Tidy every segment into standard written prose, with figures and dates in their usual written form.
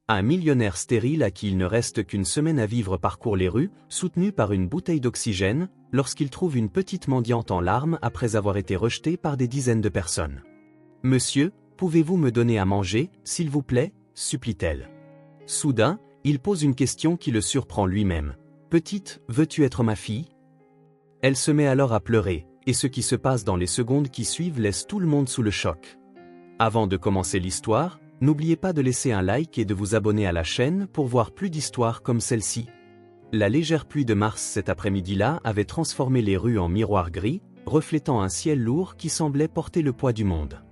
Un millionnaire stérile à qui il ne reste qu'une semaine à vivre parcourt les rues, soutenu par une bouteille d'oxygène, lorsqu'il trouve une petite mendiante en larmes après avoir été rejetée par des dizaines de personnes. « Monsieur, pouvez-vous me donner à manger, s'il vous plaît ?» supplie-t-elle. Soudain, il pose une question qui le surprend lui-même. « Petite, veux-tu être ma fille ?» Elle se met alors à pleurer, et ce qui se passe dans les secondes qui suivent laisse tout le monde sous le choc. Avant de commencer l'histoire, n'oubliez pas de laisser un like et de vous abonner à la chaîne pour voir plus d'histoires comme celle-ci. La légère pluie de mars cet après-midi-là avait transformé les rues en miroirs gris, reflétant un ciel lourd qui semblait porter le poids du monde.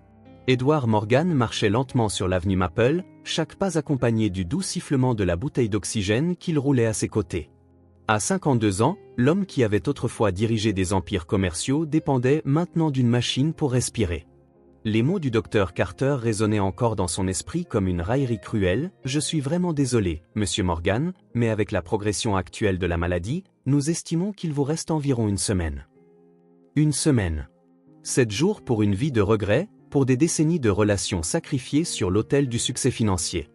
Edward Morgan marchait lentement sur l'avenue Maple, chaque pas accompagné du doux sifflement de la bouteille d'oxygène qu'il roulait à ses côtés. À 52 ans, l'homme qui avait autrefois dirigé des empires commerciaux dépendait maintenant d'une machine pour respirer. Les mots du docteur Carter résonnaient encore dans son esprit comme une raillerie cruelle. « Je suis vraiment désolé, monsieur Morgan, mais avec la progression actuelle de la maladie, nous estimons qu'il vous reste environ une semaine. » Une semaine. 7 jours pour une vie de regrets, pour des décennies de relations sacrifiées sur l'autel du succès financier.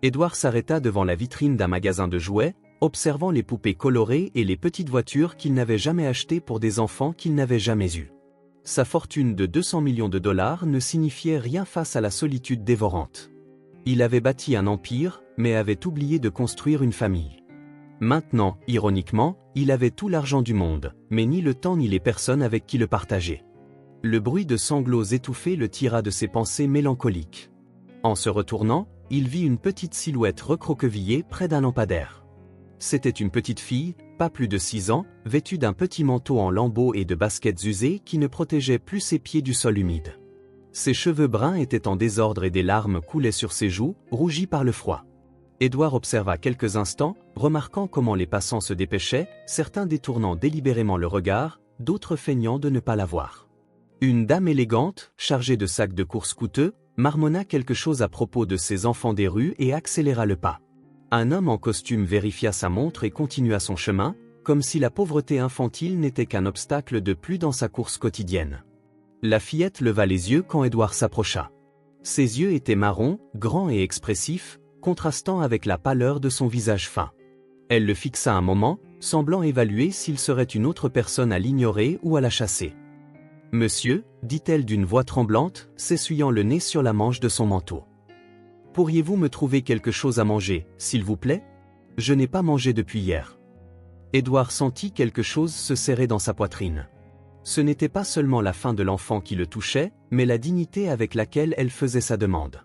Edward s'arrêta devant la vitrine d'un magasin de jouets, observant les poupées colorées et les petites voitures qu'il n'avait jamais achetées pour des enfants qu'il n'avait jamais eus. Sa fortune de 200 millions de dollars ne signifiait rien face à la solitude dévorante. Il avait bâti un empire, mais avait oublié de construire une famille. Maintenant, ironiquement, il avait tout l'argent du monde, mais ni le temps ni les personnes avec qui le partager. Le bruit de sanglots étouffés le tira de ses pensées mélancoliques. En se retournant, il vit une petite silhouette recroquevillée près d'un lampadaire. C'était une petite fille, pas plus de 6 ans, vêtue d'un petit manteau en lambeaux et de baskets usées qui ne protégeaient plus ses pieds du sol humide. Ses cheveux bruns étaient en désordre et des larmes coulaient sur ses joues, rougies par le froid. Edward observa quelques instants, remarquant comment les passants se dépêchaient, certains détournant délibérément le regard, d'autres feignant de ne pas la voir. Une dame élégante, chargée de sacs de course coûteux, marmonna quelque chose à propos de ses enfants des rues et accéléra le pas. Un homme en costume vérifia sa montre et continua son chemin, comme si la pauvreté infantile n'était qu'un obstacle de plus dans sa course quotidienne. La fillette leva les yeux quand Edward s'approcha. Ses yeux étaient marrons, grands et expressifs, contrastant avec la pâleur de son visage fin. Elle le fixa un moment, semblant évaluer s'il serait une autre personne à l'ignorer ou à la chasser. « Monsieur » dit-elle d'une voix tremblante, s'essuyant le nez sur la manche de son manteau. « Pourriez-vous me trouver quelque chose à manger, s'il vous plaît ? Je n'ai pas mangé depuis hier. » Edward sentit quelque chose se serrer dans sa poitrine. Ce n'était pas seulement la faim de l'enfant qui le touchait, mais la dignité avec laquelle elle faisait sa demande.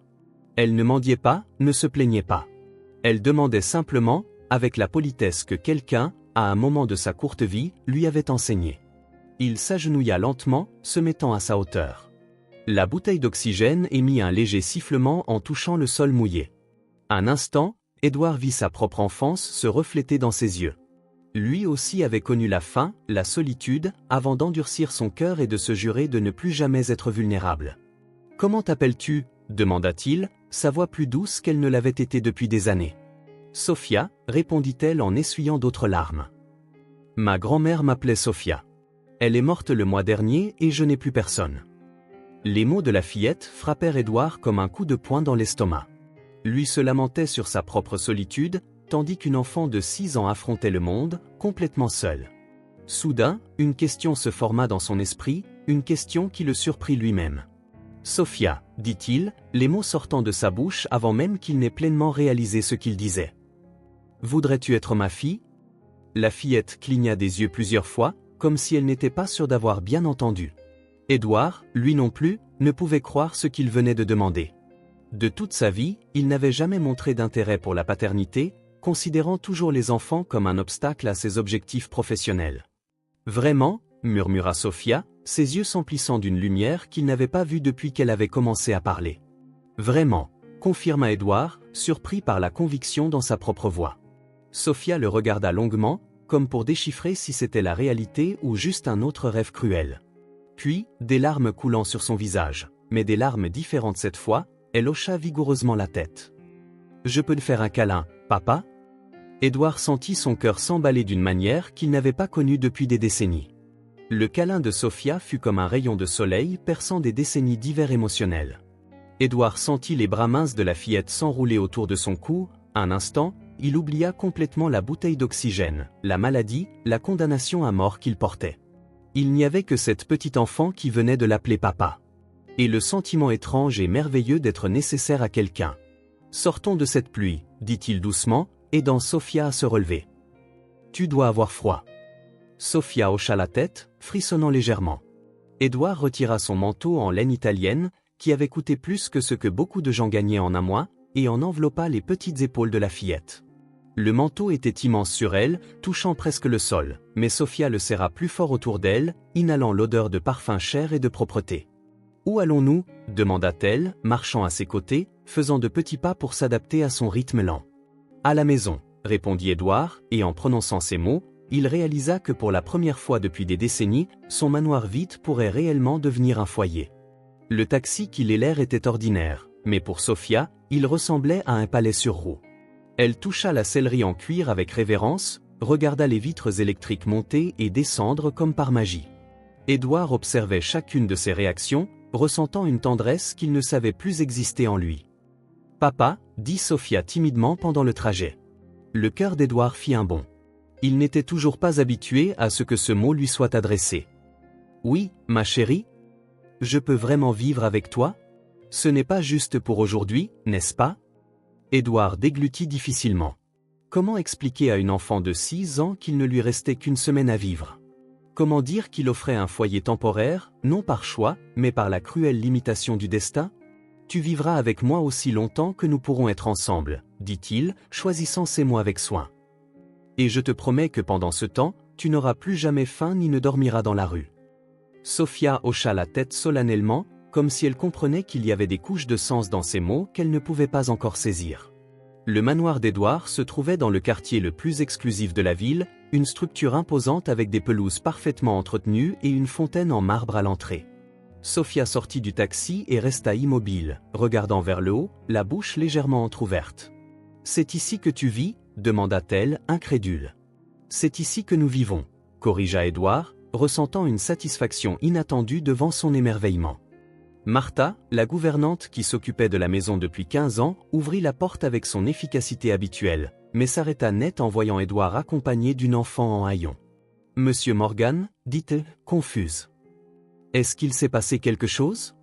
Elle ne mendiait pas, ne se plaignait pas. Elle demandait simplement, avec la politesse que quelqu'un, à un moment de sa courte vie, lui avait enseignée. Il s'agenouilla lentement, se mettant à sa hauteur. La bouteille d'oxygène émit un léger sifflement en touchant le sol mouillé. Un instant, Edward vit sa propre enfance se refléter dans ses yeux. Lui aussi avait connu la faim, la solitude, avant d'endurcir son cœur et de se jurer de ne plus jamais être vulnérable. « Comment t'appelles-tu » demanda-t-il, sa voix plus douce qu'elle ne l'avait été depuis des années. « Sophia » répondit-elle en essuyant d'autres larmes. « Ma grand-mère m'appelait Sophia. Elle est morte le mois dernier et je n'ai plus personne. » Les mots de la fillette frappèrent Edward comme un coup de poing dans l'estomac. Lui se lamentait sur sa propre solitude, tandis qu'une enfant de 6 ans affrontait le monde, complètement seule. Soudain, une question se forma dans son esprit, une question qui le surprit lui-même. « Sophia » dit-il, les mots sortant de sa bouche avant même qu'il n'ait pleinement réalisé ce qu'il disait. « Voudrais-tu être ma fille » La fillette cligna des yeux plusieurs fois, comme si elle n'était pas sûre d'avoir bien entendu. Edward, lui non plus, ne pouvait croire ce qu'il venait de demander. De toute sa vie, il n'avait jamais montré d'intérêt pour la paternité, considérant toujours les enfants comme un obstacle à ses objectifs professionnels. « Vraiment » murmura Sophia, ses yeux s'emplissant d'une lumière qu'il n'avait pas vue depuis qu'elle avait commencé à parler. « Vraiment » confirma Edward, surpris par la conviction dans sa propre voix. Sophia le regarda longuement, comme pour déchiffrer si c'était la réalité ou juste un autre rêve cruel. Puis, des larmes coulant sur son visage, mais des larmes différentes cette fois, elle hocha vigoureusement la tête. « Je peux te faire un câlin, papa ?» Edward sentit son cœur s'emballer d'une manière qu'il n'avait pas connue depuis des décennies. Le câlin de Sophia fut comme un rayon de soleil perçant des décennies d'hiver émotionnel. Édouard sentit les bras minces de la fillette s'enrouler autour de son cou. Un instant, il oublia complètement la bouteille d'oxygène, la maladie, la condamnation à mort qu'il portait. Il n'y avait que cette petite enfant qui venait de l'appeler papa. Et le sentiment étrange et merveilleux d'être nécessaire à quelqu'un. « Sortons de cette pluie », dit-il doucement, aidant Sophia à se relever. « Tu dois avoir froid. » Sophia hocha la tête, frissonnant légèrement. Édouard retira son manteau en laine italienne, qui avait coûté plus que ce que beaucoup de gens gagnaient en un mois, et en enveloppa les petites épaules de la fillette. Le manteau était immense sur elle, touchant presque le sol, mais Sophia le serra plus fort autour d'elle, inhalant l'odeur de parfum cher et de propreté. « Où allons-nous » demanda-t-elle, marchant à ses côtés, faisant de petits pas pour s'adapter à son rythme lent. « À la maison » répondit Édouard, et en prononçant ces mots, il réalisa que pour la première fois depuis des décennies, son manoir vide pourrait réellement devenir un foyer. Le taxi qui l'air était ordinaire, mais pour Sophia, il ressemblait à un palais sur roues. Elle toucha la sellerie en cuir avec révérence, regarda les vitres électriques monter et descendre comme par magie. Édouard observait chacune de ses réactions, ressentant une tendresse qu'il ne savait plus exister en lui. « Papa » dit Sophia timidement pendant le trajet. Le cœur d'Édouard fit un bond. Il n'était toujours pas habitué à ce que ce mot lui soit adressé. « Oui, ma chérie ? Je peux vraiment vivre avec toi ? Ce n'est pas juste pour aujourd'hui, n'est-ce pas ?» Édouard déglutit difficilement. Comment expliquer à une enfant de 6 ans qu'il ne lui restait qu'une semaine à vivre ? Comment dire qu'il offrait un foyer temporaire, non par choix, mais par la cruelle limitation du destin ? « Tu vivras avec moi aussi longtemps que nous pourrons être ensemble, » dit-il, choisissant ses mots avec soin. « Et je te promets que pendant ce temps, tu n'auras plus jamais faim ni ne dormiras dans la rue. » Sophia hocha la tête solennellement, comme si elle comprenait qu'il y avait des couches de sens dans ces mots qu'elle ne pouvait pas encore saisir. Le manoir d'Édouard se trouvait dans le quartier le plus exclusif de la ville, une structure imposante avec des pelouses parfaitement entretenues et une fontaine en marbre à l'entrée. Sophia sortit du taxi et resta immobile, regardant vers le haut, la bouche légèrement entr'ouverte. « C'est ici que tu vis » demanda-t-elle, incrédule. « C'est ici que nous vivons » corrigea Édouard, ressentant une satisfaction inattendue devant son émerveillement. Martha, la gouvernante qui s'occupait de la maison depuis 15 ans, ouvrit la porte avec son efficacité habituelle, mais s'arrêta net en voyant Édouard accompagné d'une enfant en haillons. « Monsieur Morgan » dit-elle, confuse. « Est-ce qu'il s'est passé quelque chose ?»«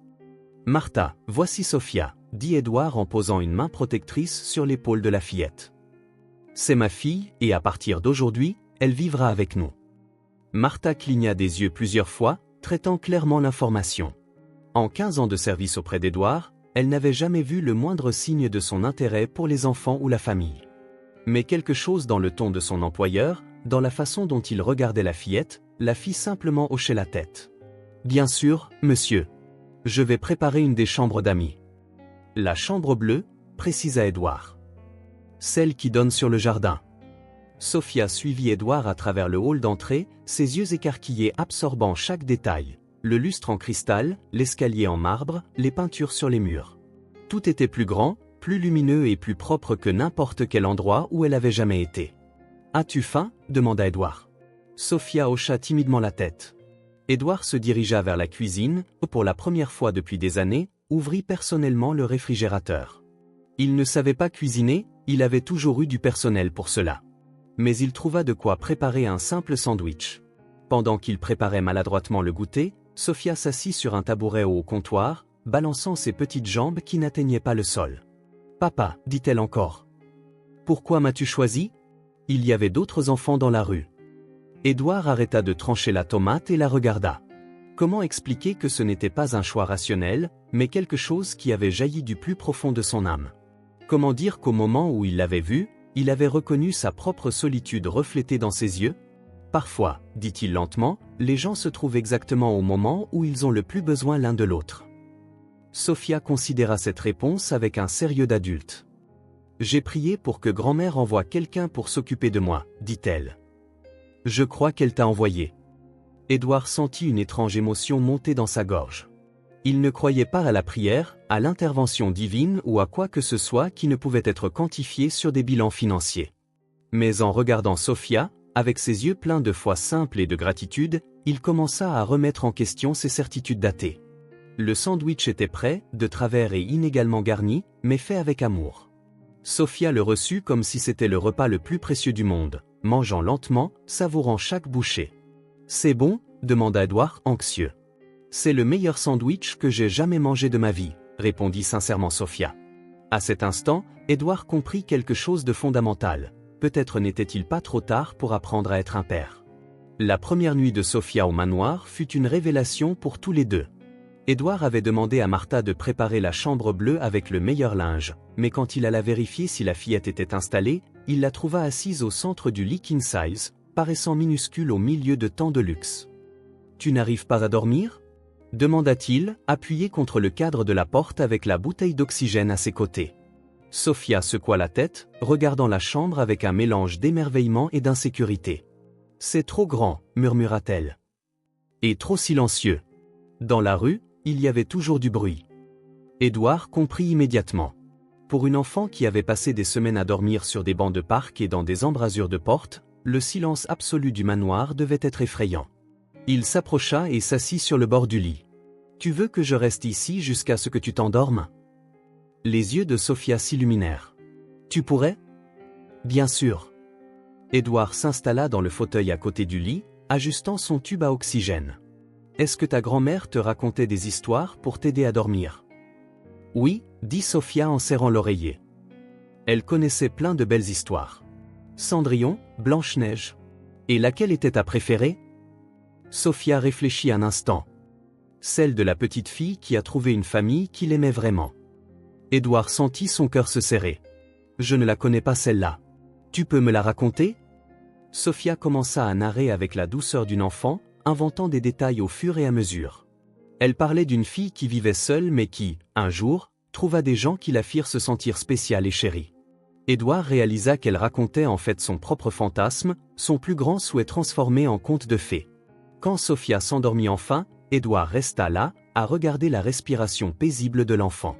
Martha, voici Sophia » dit Édouard en posant une main protectrice sur l'épaule de la fillette. « C'est ma fille, et à partir d'aujourd'hui, elle vivra avec nous. » Martha cligna des yeux plusieurs fois, traitant clairement l'information. En 15 ans de service auprès d'Édouard, elle n'avait jamais vu le moindre signe de son intérêt pour les enfants ou la famille. Mais quelque chose dans le ton de son employeur, dans la façon dont il regardait la fillette, la fit simplement hocher la tête. « Bien sûr, monsieur. Je vais préparer une des chambres d'amis. »« La chambre bleue » précisa Édouard. « Celle qui donne sur le jardin. » Sophia suivit Édouard à travers le hall d'entrée, ses yeux écarquillés absorbant chaque détail. Le lustre en cristal, l'escalier en marbre, les peintures sur les murs. Tout était plus grand, plus lumineux et plus propre que n'importe quel endroit où elle avait jamais été. « As-tu faim » demanda Édouard. Sophia hocha timidement la tête. Édouard se dirigea vers la cuisine, pour la première fois depuis des années, ouvrit personnellement le réfrigérateur. Il ne savait pas cuisiner, il avait toujours eu du personnel pour cela. Mais il trouva de quoi préparer un simple sandwich. Pendant qu'il préparait maladroitement le goûter, Sophia s'assit sur un tabouret au comptoir, balançant ses petites jambes qui n'atteignaient pas le sol. « Papa » dit-elle encore. « Pourquoi m'as-tu choisi ? Il y avait d'autres enfants dans la rue. » Édouard arrêta de trancher la tomate et la regarda. Comment expliquer que ce n'était pas un choix rationnel, mais quelque chose qui avait jailli du plus profond de son âme ? Comment dire qu'au moment où il l'avait vue, il avait reconnu sa propre solitude reflétée dans ses yeux ? Parfois, dit-il lentement, les gens se trouvent exactement au moment où ils ont le plus besoin l'un de l'autre. Sophia considéra cette réponse avec un sérieux d'adulte. « J'ai prié pour que grand-mère envoie quelqu'un pour s'occuper de moi, dit-elle. Je crois qu'elle t'a envoyé. » Édouard sentit une étrange émotion monter dans sa gorge. Il ne croyait pas à la prière, à l'intervention divine ou à quoi que ce soit qui ne pouvait être quantifié sur des bilans financiers. Mais en regardant Sophia, avec ses yeux pleins de foi simple et de gratitude, il commença à remettre en question ses certitudes datées. Le sandwich était prêt, de travers et inégalement garni, mais fait avec amour. Sophia le reçut comme si c'était le repas le plus précieux du monde, mangeant lentement, savourant chaque bouchée. « C'est bon ?» demanda Édouard, anxieux. « C'est le meilleur sandwich que j'ai jamais mangé de ma vie », répondit sincèrement Sophia. À cet instant, Édouard comprit quelque chose de fondamental. Peut-être n'était-il pas trop tard pour apprendre à être un père. La première nuit de Sophia au manoir fut une révélation pour tous les deux. Édouard avait demandé à Martha de préparer la chambre bleue avec le meilleur linge, mais quand il alla vérifier si la fillette était installée, il la trouva assise au centre du lit king size, paraissant minuscule au milieu de tant de luxe. « Tu n'arrives pas à dormir ?» demanda-t-il, appuyé contre le cadre de la porte avec la bouteille d'oxygène à ses côtés. Sophia secoua la tête, regardant la chambre avec un mélange d'émerveillement et d'insécurité. « C'est trop grand, murmura-t-elle. Et trop silencieux. » Dans la rue, il y avait toujours du bruit. Édouard comprit immédiatement. Pour une enfant qui avait passé des semaines à dormir sur des bancs de parc et dans des embrasures de porte, le silence absolu du manoir devait être effrayant. Il s'approcha et s'assit sur le bord du lit. « Tu veux que je reste ici jusqu'à ce que tu t'endormes ?» Les yeux de Sophia s'illuminèrent. « Tu pourrais ?»« Bien sûr. » Édouard s'installa dans le fauteuil à côté du lit, ajustant son tube à oxygène. « Est-ce que ta grand-mère te racontait des histoires pour t'aider à dormir ?»« Oui, » dit Sophia en serrant l'oreiller. Elle connaissait plein de belles histoires. Cendrillon, Blanche-Neige. Et laquelle était ta préférée ? Sophia réfléchit un instant. Celle de la petite fille qui a trouvé une famille qui l'aimait vraiment. Édouard sentit son cœur se serrer. Je ne la connais pas celle-là. Tu peux me la raconter ? Sophia commença à narrer avec la douceur d'une enfant, inventant des détails au fur et à mesure. Elle parlait d'une fille qui vivait seule mais qui, un jour, trouva des gens qui la firent se sentir spéciale et chérie. Édouard réalisa qu'elle racontait en fait son propre fantasme, son plus grand souhait transformé en conte de fées. Quand Sophia s'endormit enfin, Édouard resta là, à regarder la respiration paisible de l'enfant.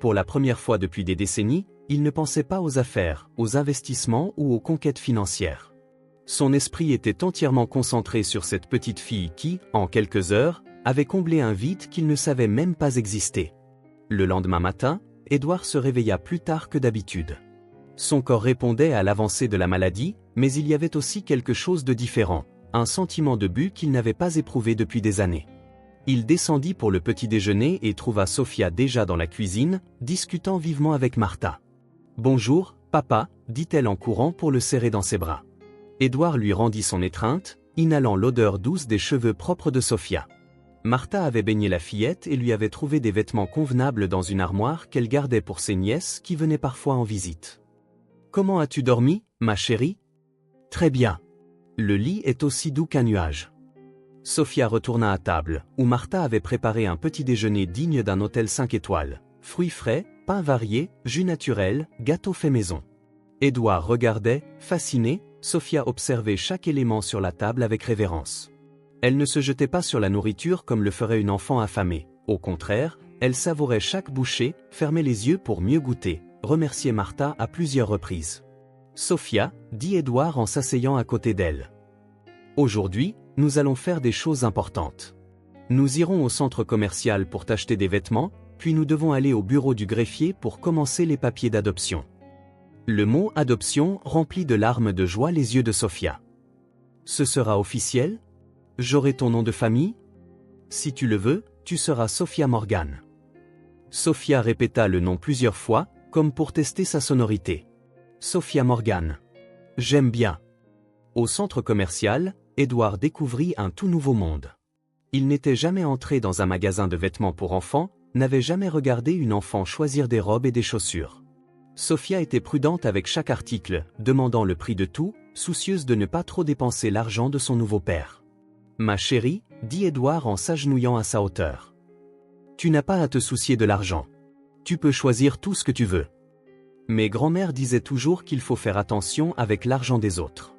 Pour la première fois depuis des décennies, il ne pensait pas aux affaires, aux investissements ou aux conquêtes financières. Son esprit était entièrement concentré sur cette petite fille qui, en quelques heures, avait comblé un vide qu'il ne savait même pas exister. Le lendemain matin, Édouard se réveilla plus tard que d'habitude. Son corps répondait à l'avancée de la maladie, mais il y avait aussi quelque chose de différent, un sentiment de but qu'il n'avait pas éprouvé depuis des années. Il descendit pour le petit déjeuner et trouva Sophia déjà dans la cuisine, discutant vivement avec Martha. « Bonjour, papa » dit-elle en courant pour le serrer dans ses bras. Édouard lui rendit son étreinte, inhalant l'odeur douce des cheveux propres de Sophia. Martha avait baigné la fillette et lui avait trouvé des vêtements convenables dans une armoire qu'elle gardait pour ses nièces qui venaient parfois en visite. « Comment as-tu dormi, ma chérie ?»« Très bien. Le lit est aussi doux qu'un nuage. » Sophia retourna à table, où Martha avait préparé un petit déjeuner digne d'un hôtel 5 étoiles. Fruits frais, pain varié, jus naturel, gâteau fait maison. Édouard regardait, fasciné, Sophia observait chaque élément sur la table avec révérence. Elle ne se jetait pas sur la nourriture comme le ferait une enfant affamée. Au contraire, elle savourait chaque bouchée, fermait les yeux pour mieux goûter, remerciait Martha à plusieurs reprises. « Sophia, » dit Édouard en s'asseyant à côté d'elle. « Aujourd'hui, nous allons faire des choses importantes. Nous irons au centre commercial pour t'acheter des vêtements, puis nous devons aller au bureau du greffier pour commencer les papiers d'adoption. » Le mot « adoption » remplit de larmes de joie les yeux de Sophia. « Ce sera officiel ? J'aurai ton nom de famille ? Si tu le veux, tu seras Sophia Morgan. » Sophia répéta le nom plusieurs fois, comme pour tester sa sonorité. Sophia Morgan. J'aime bien. Au centre commercial, Édouard découvrit un tout nouveau monde. Il n'était jamais entré dans un magasin de vêtements pour enfants, n'avait jamais regardé une enfant choisir des robes et des chaussures. Sophia était prudente avec chaque article, demandant le prix de tout, soucieuse de ne pas trop dépenser l'argent de son nouveau père. « Ma chérie, » dit Édouard en s'agenouillant à sa hauteur. « Tu n'as pas à te soucier de l'argent. Tu peux choisir tout ce que tu veux. Mes grands-mères disaient toujours qu'il faut faire attention avec l'argent des autres. »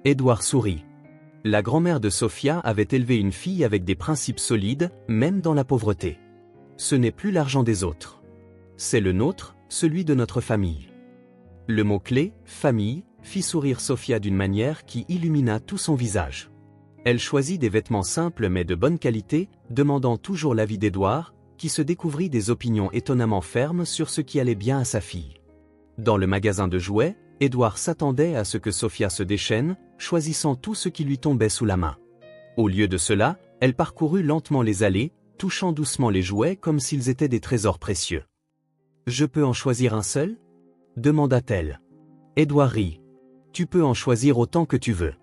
Édouard sourit. La grand-mère de Sophia avait élevé une fille avec des principes solides, même dans la pauvreté. Ce n'est plus l'argent des autres. C'est le nôtre, celui de notre famille. Le mot-clé, famille, fit sourire Sophia d'une manière qui illumina tout son visage. Elle choisit des vêtements simples mais de bonne qualité, demandant toujours l'avis d'Édouard, qui se découvrit des opinions étonnamment fermes sur ce qui allait bien à sa fille. Dans le magasin de jouets, Édouard s'attendait à ce que Sophia se déchaîne, choisissant tout ce qui lui tombait sous la main. Au lieu de cela, elle parcourut lentement les allées, touchant doucement les jouets comme s'ils étaient des trésors précieux. « Je peux en choisir un seul ?» demanda-t-elle. Édouard rit. « Tu peux en choisir autant que tu veux. »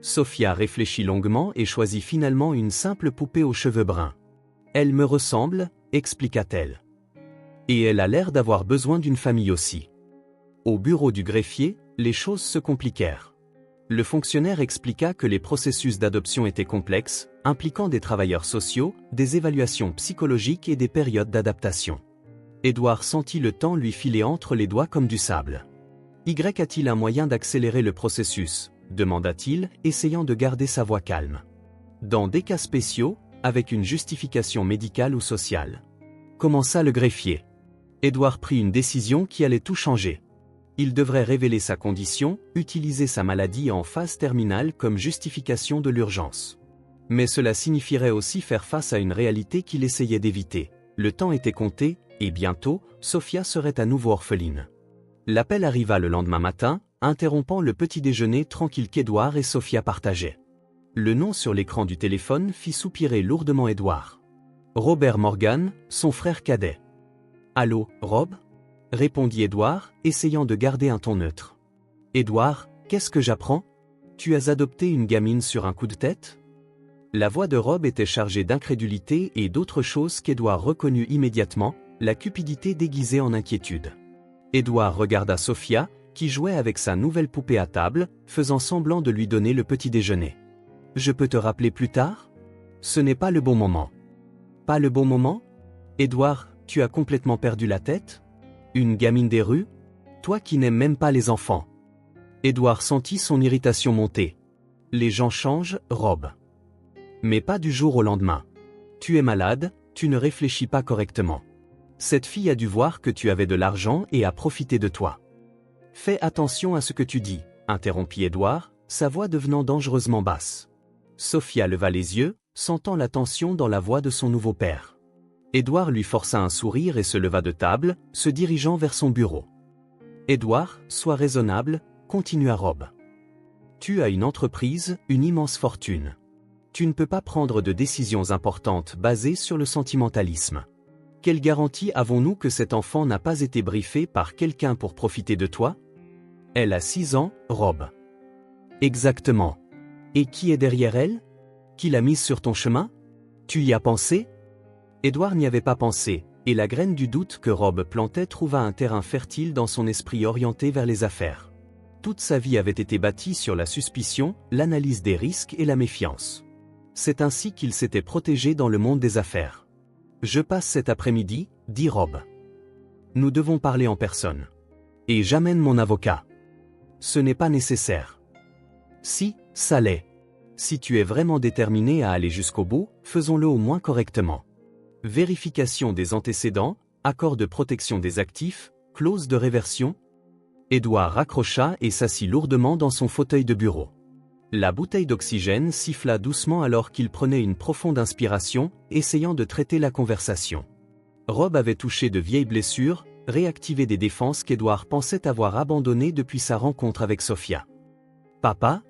Sophia réfléchit longuement et choisit finalement une simple poupée aux cheveux bruns. « Elle me ressemble, » expliqua-t-elle. « Et elle a l'air d'avoir besoin d'une famille aussi. » Au bureau du greffier, les choses se compliquèrent. Le fonctionnaire expliqua que les processus d'adoption étaient complexes, impliquant des travailleurs sociaux, des évaluations psychologiques et des périodes d'adaptation. Édouard sentit le temps lui filer entre les doigts comme du sable. « Y a-t-il un moyen d'accélérer le processus ?» demanda-t-il, essayant de garder sa voix calme. « Dans des cas spéciaux, avec une justification médicale ou sociale. » Commença le greffier. Édouard prit une décision qui allait tout changer. Il devrait révéler sa condition, utiliser sa maladie en phase terminale comme justification de l'urgence. Mais cela signifierait aussi faire face à une réalité qu'il essayait d'éviter. Le temps était compté, et bientôt, Sophia serait à nouveau orpheline. L'appel arriva le lendemain matin, interrompant le petit déjeuner tranquille qu'Édouard et Sophia partageaient. Le nom sur l'écran du téléphone fit soupirer lourdement Édouard. Robert Morgan, son frère cadet. « Allô, Rob ?» répondit Édouard, essayant de garder un ton neutre. « Édouard, qu'est-ce que j'apprends? Tu as adopté une gamine sur un coup de tête ?» La voix de Rob était chargée d'incrédulité et d'autres choses qu'Édouard reconnut immédiatement, la cupidité déguisée en inquiétude. Édouard regarda Sophia, qui jouait avec sa nouvelle poupée à table, faisant semblant de lui donner le petit déjeuner. « Je peux te rappeler plus tard? Ce n'est pas le bon moment. »« Pas le bon moment? Édouard, tu as complètement perdu la tête? Une gamine des rues? Toi qui n'aimes même pas les enfants. » Édouard sentit son irritation monter. « Les gens changent, Rob. Mais pas du jour au lendemain. Tu es malade, tu ne réfléchis pas correctement. Cette fille a dû voir que tu avais de l'argent et a profité de toi. » « Fais attention à ce que tu dis, » interrompit Édouard, sa voix devenant dangereusement basse. Sophia leva les yeux, sentant la tension dans la voix de son nouveau père. Édouard lui força un sourire et se leva de table, se dirigeant vers son bureau. « Édouard, sois raisonnable, » continua Rob. « Tu as une entreprise, une immense fortune. Tu ne peux pas prendre de décisions importantes basées sur le sentimentalisme. Quelle garantie avons-nous que cet enfant n'a pas été briefé par quelqu'un pour profiter de toi? Elle a 6 ans, Rob. Exactement. Et qui est derrière elle? Qui l'a mise sur ton chemin? Tu y as pensé? Édouard n'y avait pas pensé, et la graine du doute que Rob plantait trouva un terrain fertile dans son esprit orienté vers les affaires. Toute sa vie avait été bâtie sur la suspicion, l'analyse des risques et la méfiance. C'est ainsi qu'il s'était protégé dans le monde des affaires. « Je passe cet après-midi, » dit Rob. « Nous devons parler en personne. Et j'amène mon avocat. » Ce n'est pas nécessaire. Si, ça l'est. Si tu es vraiment déterminé à aller jusqu'au bout, faisons-le au moins correctement. Vérification des antécédents, accord de protection des actifs, clause de réversion. Édouard raccrocha et s'assit lourdement dans son fauteuil de bureau. La bouteille d'oxygène siffla doucement alors qu'il prenait une profonde inspiration, essayant de traiter la conversation. Rob avait touché de vieilles blessures, réactivé des défenses qu'Édouard pensait avoir abandonnées depuis sa rencontre avec Sophia. « Papa ?»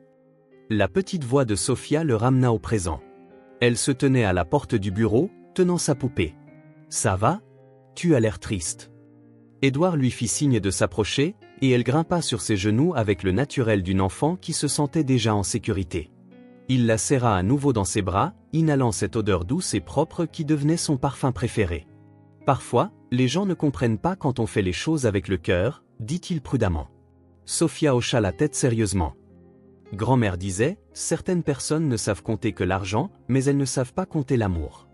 La petite voix de Sophia le ramena au présent. Elle se tenait à la porte du bureau, tenant sa poupée. « Ça va? Tu as l'air triste. » Édouard lui fit signe de s'approcher, et elle grimpa sur ses genoux avec le naturel d'une enfant qui se sentait déjà en sécurité. Il la serra à nouveau dans ses bras, inhalant cette odeur douce et propre qui devenait son parfum préféré. « Parfois, les gens ne comprennent pas quand on fait les choses avec le cœur, » dit-il prudemment. Sophia hocha la tête sérieusement. Grand-mère disait, certaines personnes ne savent compter que l'argent, mais elles ne savent pas compter l'amour.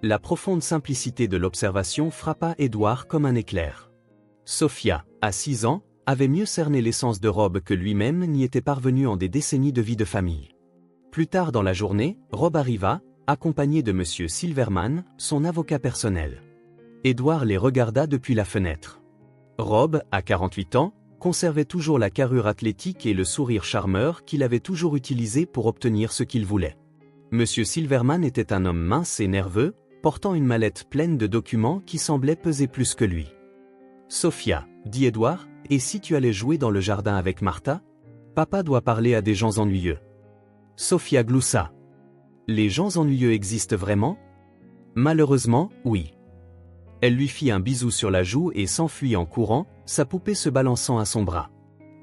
La profonde simplicité de l'observation frappa Édouard comme un éclair. Sophia, à 6 ans, avait mieux cerné l'essence de Rob que lui-même n'y était parvenu en des décennies de vie de famille. Plus tard dans la journée, Rob arriva, accompagné de M. Silverman, son avocat personnel. Édouard les regarda depuis la fenêtre. Rob, à 48 ans, conservait toujours la carrure athlétique et le sourire charmeur qu'il avait toujours utilisé pour obtenir ce qu'il voulait. Monsieur Silverman était un homme mince et nerveux, portant une mallette pleine de documents qui semblaient peser plus que lui. « Sophia, dit Edward, et si tu allais jouer dans le jardin avec Martha? Papa doit parler à des gens ennuyeux. » Sophia gloussa. « Les gens ennuyeux existent vraiment? » Malheureusement, oui. Elle lui fit un bisou sur la joue et s'enfuit en courant, sa poupée se balançant à son bras.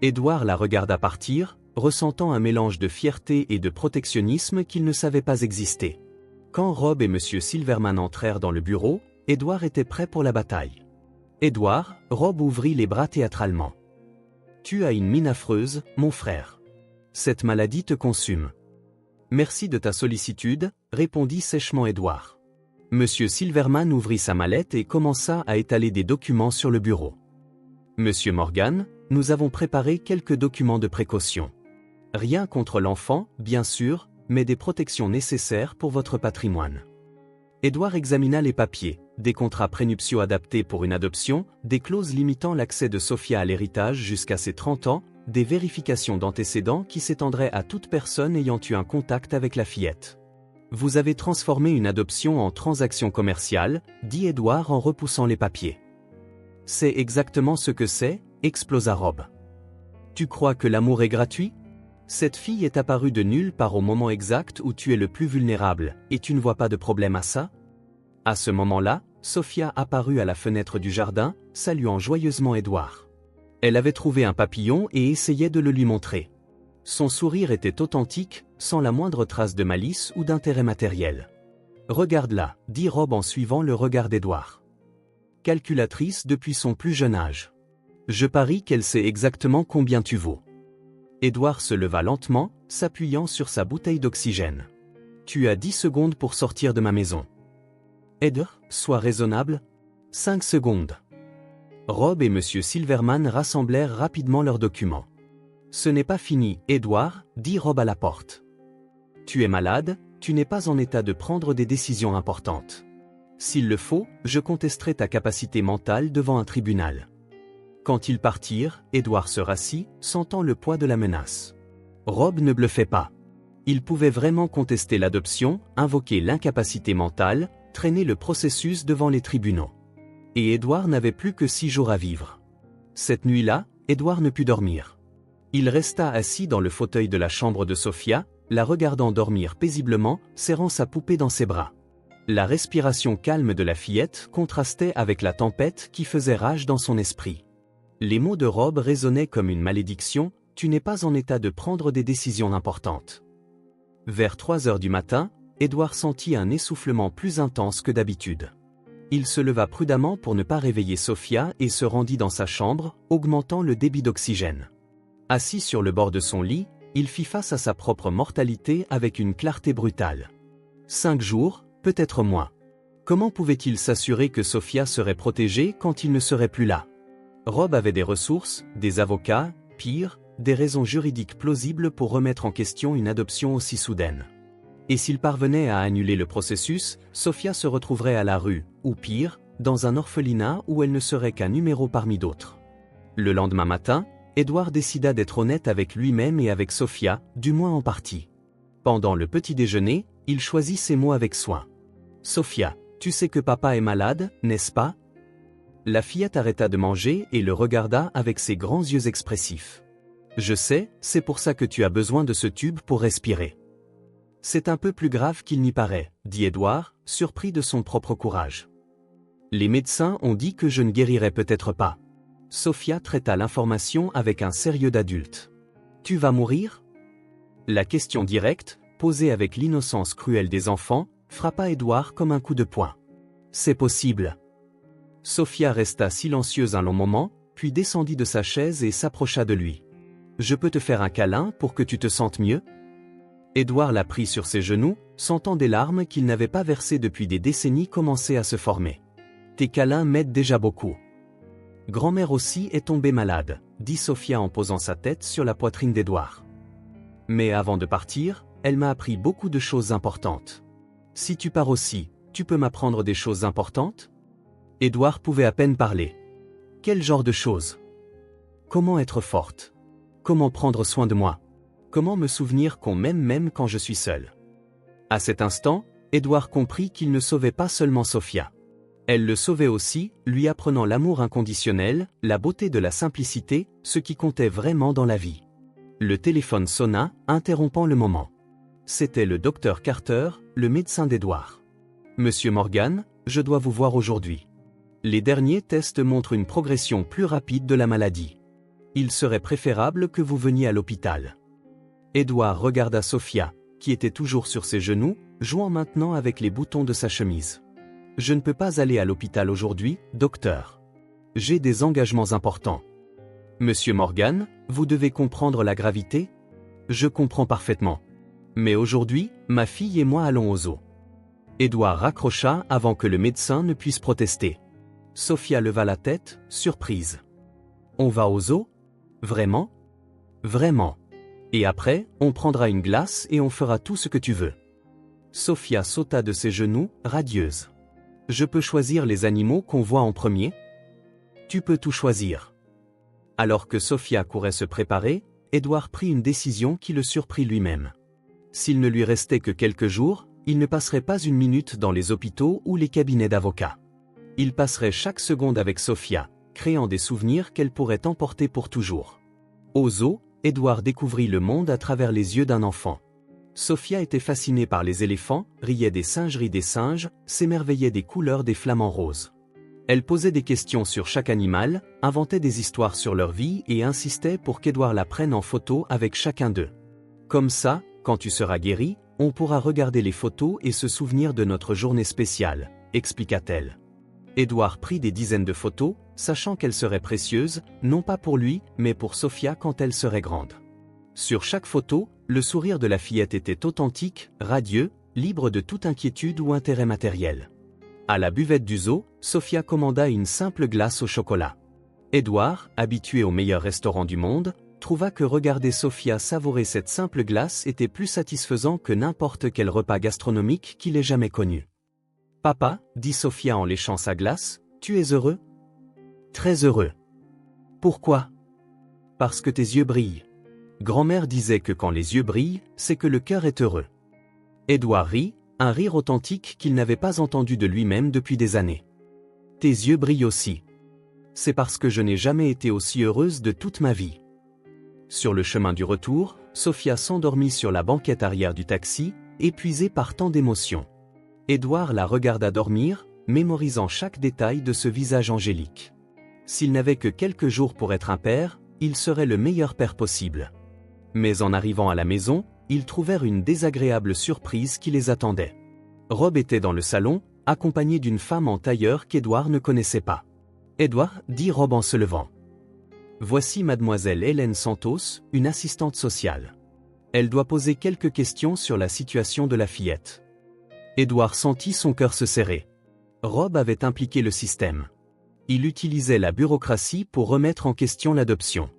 Édouard la regarda partir, ressentant un mélange de fierté et de protectionnisme qu'il ne savait pas exister. Quand Rob et M. Silverman entrèrent dans le bureau, Édouard était prêt pour la bataille. « Édouard », Rob ouvrit les bras théâtralement. « Tu as une mine affreuse, mon frère. Cette maladie te consume. »« Merci de ta sollicitude », répondit sèchement Édouard. Monsieur Silverman ouvrit sa mallette et commença à étaler des documents sur le bureau. « Monsieur Morgan, nous avons préparé quelques documents de précaution. Rien contre l'enfant, bien sûr, mais des protections nécessaires pour votre patrimoine. » Édouard examina les papiers, des contrats prénuptiaux adaptés pour une adoption, des clauses limitant l'accès de Sophia à l'héritage jusqu'à ses 30 ans, des vérifications d'antécédents qui s'étendraient à toute personne ayant eu un contact avec la fillette. « Vous avez transformé une adoption en transaction commerciale, dit Édouard en repoussant les papiers. « C'est exactement ce que c'est, explosa Rob. Tu crois que l'amour est gratuit? Cette fille est apparue de nulle part au moment exact où tu es le plus vulnérable, et tu ne vois pas de problème à ça? » À ce moment-là, Sophia apparut à la fenêtre du jardin, saluant joyeusement Édouard. Elle avait trouvé un papillon et essayait de le lui montrer. Son sourire était authentique, sans la moindre trace de malice ou d'intérêt matériel. « Regarde-la, dit Rob en suivant le regard d'Édouard. Calculatrice depuis son plus jeune âge. Je parie qu'elle sait exactement combien tu vaux. » Édouard se leva lentement, s'appuyant sur sa bouteille d'oxygène. « Tu as 10 secondes pour sortir de ma maison. » « Ed, sois raisonnable. 5 secondes. » Rob et M. Silverman rassemblèrent rapidement leurs documents. « Ce n'est pas fini, Édouard, dit Rob à la porte. Tu es malade, tu n'es pas en état de prendre des décisions importantes. S'il le faut, je contesterai ta capacité mentale devant un tribunal. » Quand ils partirent, Édouard se rassit, sentant le poids de la menace. Rob ne bluffait pas. Il pouvait vraiment contester l'adoption, invoquer l'incapacité mentale, traîner le processus devant les tribunaux. Et Édouard n'avait plus que 6 jours à vivre. Cette nuit-là, Édouard ne put dormir. Il resta assis dans le fauteuil de la chambre de Sophia, la regardant dormir paisiblement, serrant sa poupée dans ses bras. La respiration calme de la fillette contrastait avec la tempête qui faisait rage dans son esprit. Les mots de Rob résonnaient comme une malédiction, « Tu n'es pas en état de prendre des décisions importantes. » Vers 3 heures du matin, Édouard sentit un essoufflement plus intense que d'habitude. Il se leva prudemment pour ne pas réveiller Sophia et se rendit dans sa chambre, augmentant le débit d'oxygène. Assis sur le bord de son lit, il fit face à sa propre mortalité avec une clarté brutale. 5 jours, peut-être moins. Comment pouvait-il s'assurer que Sophia serait protégée quand il ne serait plus là? Rob avait des ressources, des avocats, pire, des raisons juridiques plausibles pour remettre en question une adoption aussi soudaine. Et s'il parvenait à annuler le processus, Sophia se retrouverait à la rue, ou pire, dans un orphelinat où elle ne serait qu'un numéro parmi d'autres. Le lendemain matin, Édouard décida d'être honnête avec lui-même et avec Sophia, du moins en partie. Pendant le petit déjeuner, il choisit ses mots avec soin. « Sophia, tu sais que papa est malade, n'est-ce pas ?» La fillette arrêta de manger et le regarda avec ses grands yeux expressifs. « Je sais, c'est pour ça que tu as besoin de ce tube pour respirer. » « C'est un peu plus grave qu'il n'y paraît, » dit Édouard, surpris de son propre courage. « Les médecins ont dit que je ne guérirais peut-être pas. » Sophia traita l'information avec un sérieux d'adulte. « Tu vas mourir ?» La question directe, posée avec l'innocence cruelle des enfants, frappa Édouard comme un coup de poing. « C'est possible. » Sophia resta silencieuse un long moment, puis descendit de sa chaise et s'approcha de lui. « Je peux te faire un câlin pour que tu te sentes mieux ?» Édouard la prit sur ses genoux, sentant des larmes qu'il n'avait pas versées depuis des décennies commencer à se former. « Tes câlins m'aident déjà beaucoup. »« Grand-mère aussi est tombée malade, » dit Sophia en posant sa tête sur la poitrine d'Édouard. « Mais avant de partir, elle m'a appris beaucoup de choses importantes. Si tu pars aussi, tu peux m'apprendre des choses importantes ?» Édouard pouvait à peine parler. « Quel genre de choses ?» Comment être forte? Comment prendre soin de moi? Comment me souvenir qu'on m'aime même quand je suis seule? À cet instant, Édouard comprit qu'il ne sauvait pas seulement Sophia. Elle le sauvait aussi, lui apprenant l'amour inconditionnel, la beauté de la simplicité, ce qui comptait vraiment dans la vie. Le téléphone sonna, interrompant le moment. C'était le docteur Carter, le médecin d'Édouard. « Monsieur Morgan, je dois vous voir aujourd'hui. Les derniers tests montrent une progression plus rapide de la maladie. Il serait préférable que vous veniez à l'hôpital. » Édouard regarda Sophia, qui était toujours sur ses genoux, jouant maintenant avec les boutons de sa chemise. « Je ne peux pas aller à l'hôpital aujourd'hui, docteur. J'ai des engagements importants. » « Monsieur Morgan, vous devez comprendre la gravité? » « Je comprends parfaitement. Mais aujourd'hui, ma fille et moi allons au zoo. » Édouard raccrocha avant que le médecin ne puisse protester. Sophia leva la tête, surprise. « On va au zoo? Vraiment? Vraiment. Et après, on prendra une glace et on fera tout ce que tu veux. » Sophia sauta de ses genoux, radieuse. « Je peux choisir les animaux qu'on voit en premier? » « Tu peux tout choisir. » Alors que Sophia courait se préparer, Édouard prit une décision qui le surprit lui-même. S'il ne lui restait que quelques jours, il ne passerait pas une minute dans les hôpitaux ou les cabinets d'avocats. Il passerait chaque seconde avec Sophia, créant des souvenirs qu'elle pourrait emporter pour toujours. Au zoo, Édouard découvrit le monde à travers les yeux d'un enfant. Sophia était fascinée par les éléphants, riait des singeries des singes, s'émerveillait des couleurs des flamants roses. Elle posait des questions sur chaque animal, inventait des histoires sur leur vie et insistait pour qu'Édouard la prenne en photo avec chacun d'eux. « Comme ça, quand tu seras guéri, on pourra regarder les photos et se souvenir de notre journée spéciale, » expliqua-t-elle. Édouard prit des dizaines de photos, sachant qu'elles seraient précieuses, non pas pour lui, mais pour Sophia quand elle serait grande. Sur chaque photo, le sourire de la fillette était authentique, radieux, libre de toute inquiétude ou intérêt matériel. À la buvette du zoo, Sophia commanda une simple glace au chocolat. Édouard, habitué aux meilleurs restaurants du monde, trouva que regarder Sophia savourer cette simple glace était plus satisfaisant que n'importe quel repas gastronomique qu'il ait jamais connu. « Papa, » dit Sophia en léchant sa glace, « tu es heureux? » « Très heureux. »« Pourquoi? » »« Parce que tes yeux brillent. Grand-mère disait que quand les yeux brillent, c'est que le cœur est heureux. » Édouard rit, un rire authentique qu'il n'avait pas entendu de lui-même depuis des années. « Tes yeux brillent aussi. C'est parce que je n'ai jamais été aussi heureuse de toute ma vie. » Sur le chemin du retour, Sophia s'endormit sur la banquette arrière du taxi, épuisée par tant d'émotions. Édouard la regarda dormir, mémorisant chaque détail de ce visage angélique. S'il n'avait que quelques jours pour être un père, il serait le meilleur père possible. Mais en arrivant à la maison, ils trouvèrent une désagréable surprise qui les attendait. Rob était dans le salon, accompagné d'une femme en tailleur qu'Édouard ne connaissait pas. « Édouard, » dit Rob en se levant. « Voici mademoiselle Hélène Santos, une assistante sociale. Elle doit poser quelques questions sur la situation de la fillette. » Édouard sentit son cœur se serrer. Rob avait impliqué le système. Il utilisait la bureaucratie pour remettre en question l'adoption.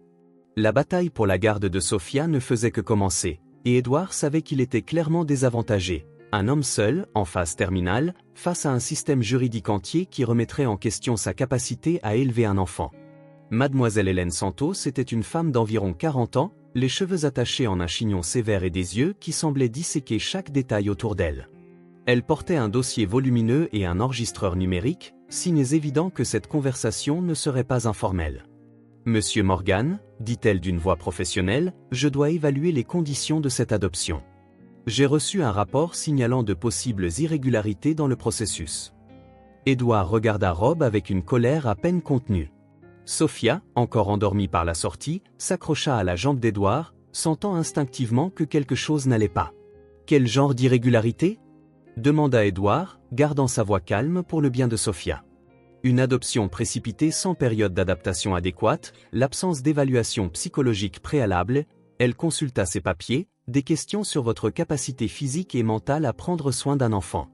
La bataille pour la garde de Sophia ne faisait que commencer, et Édouard savait qu'il était clairement désavantagé, un homme seul, en phase terminale, face à un système juridique entier qui remettrait en question sa capacité à élever un enfant. Mademoiselle Hélène Santos était une femme d'environ 40 ans, les cheveux attachés en un chignon sévère et des yeux qui semblaient disséquer chaque détail autour d'elle. Elle portait un dossier volumineux et un enregistreur numérique, signes évidents que cette conversation ne serait pas informelle. « Monsieur Morgan, » dit-elle d'une voix professionnelle, « je dois évaluer les conditions de cette adoption. J'ai reçu un rapport signalant de possibles irrégularités dans le processus. » Édouard regarda Rob avec une colère à peine contenue. Sophia, encore endormie par la sortie, s'accrocha à la jambe d'Édouard, sentant instinctivement que quelque chose n'allait pas. « Quel genre d'irrégularité ? » demanda Édouard, gardant sa voix calme pour le bien de Sophia. Une adoption précipitée sans période d'adaptation adéquate, l'absence d'évaluation psychologique préalable, elle consulta ses papiers, des questions sur votre capacité physique et mentale à prendre soin d'un enfant.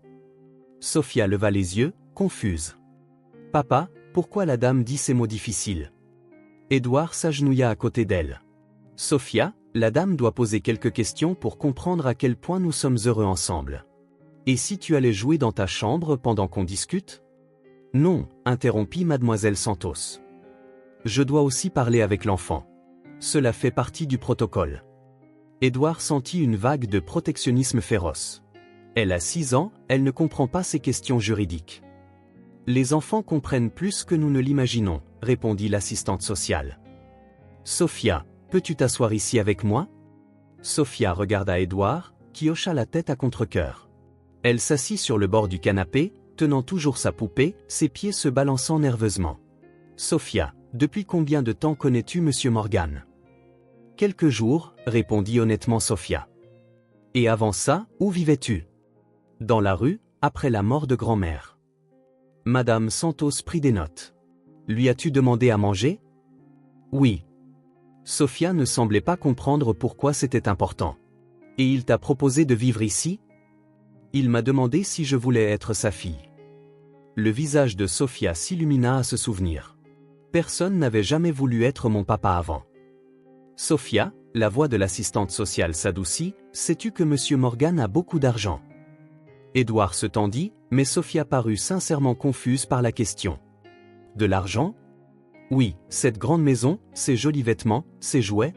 Sophia leva les yeux, confuse. « Papa, pourquoi la dame dit ces mots difficiles ?» Édouard s'agenouilla à côté d'elle. « Sophia, la dame doit poser quelques questions pour comprendre à quel point nous sommes heureux ensemble. Et si tu allais jouer dans ta chambre pendant qu'on discute ? » « Non, » interrompit mademoiselle Santos. « Je dois aussi parler avec l'enfant. Cela fait partie du protocole. Édouard sentit une vague de protectionnisme féroce. Elle a 6 ans, elle ne comprend pas ces questions juridiques. Les enfants comprennent plus que nous ne l'imaginons, répondit l'assistante sociale. Sophia, peux-tu t'asseoir ici avec moi? Sophia regarda Édouard, qui hocha la tête à contre-cœur. Elle s'assit sur le bord du canapé, tenant toujours sa poupée, ses pieds se balançant nerveusement. Sophia, depuis combien de temps connais-tu Monsieur Morgan? Quelques jours, répondit honnêtement Sophia. Et avant ça, où vivais-tu? Dans la rue, après la mort de grand-mère. Madame Santos prit des notes. Lui as-tu demandé à manger? Oui. Sophia ne semblait pas comprendre pourquoi c'était important. Et il t'a proposé de vivre ici? Il m'a demandé si je voulais être sa fille. Le visage de Sophia s'illumina à ce souvenir. Personne n'avait jamais voulu être mon papa avant. Sophia, la voix de l'assistante sociale s'adoucit, sais-tu que Monsieur Morgan a beaucoup d'argent? Édouard se tendit, mais Sophia parut sincèrement confuse par la question. De l'argent? Oui, cette grande maison, ces jolis vêtements, ces jouets.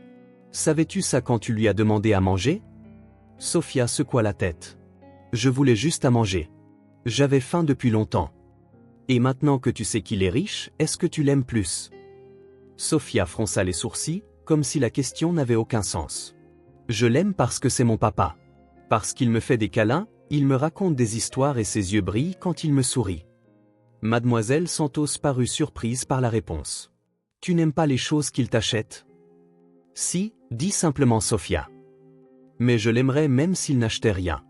Savais-tu ça quand tu lui as demandé à manger? Sophia secoua la tête. Je voulais juste à manger. J'avais faim depuis longtemps. Et maintenant que tu sais qu'il est riche, est-ce que tu l'aimes plus? Sophia fronça les sourcils, comme si la question n'avait aucun sens. Je l'aime parce que c'est mon papa. Parce qu'il me fait des câlins, il me raconte des histoires et ses yeux brillent quand il me sourit. Mademoiselle Santos parut surprise par la réponse. Tu n'aimes pas les choses qu'il t'achète? Si, dit simplement Sophia. Mais je l'aimerais même s'il n'achetait rien.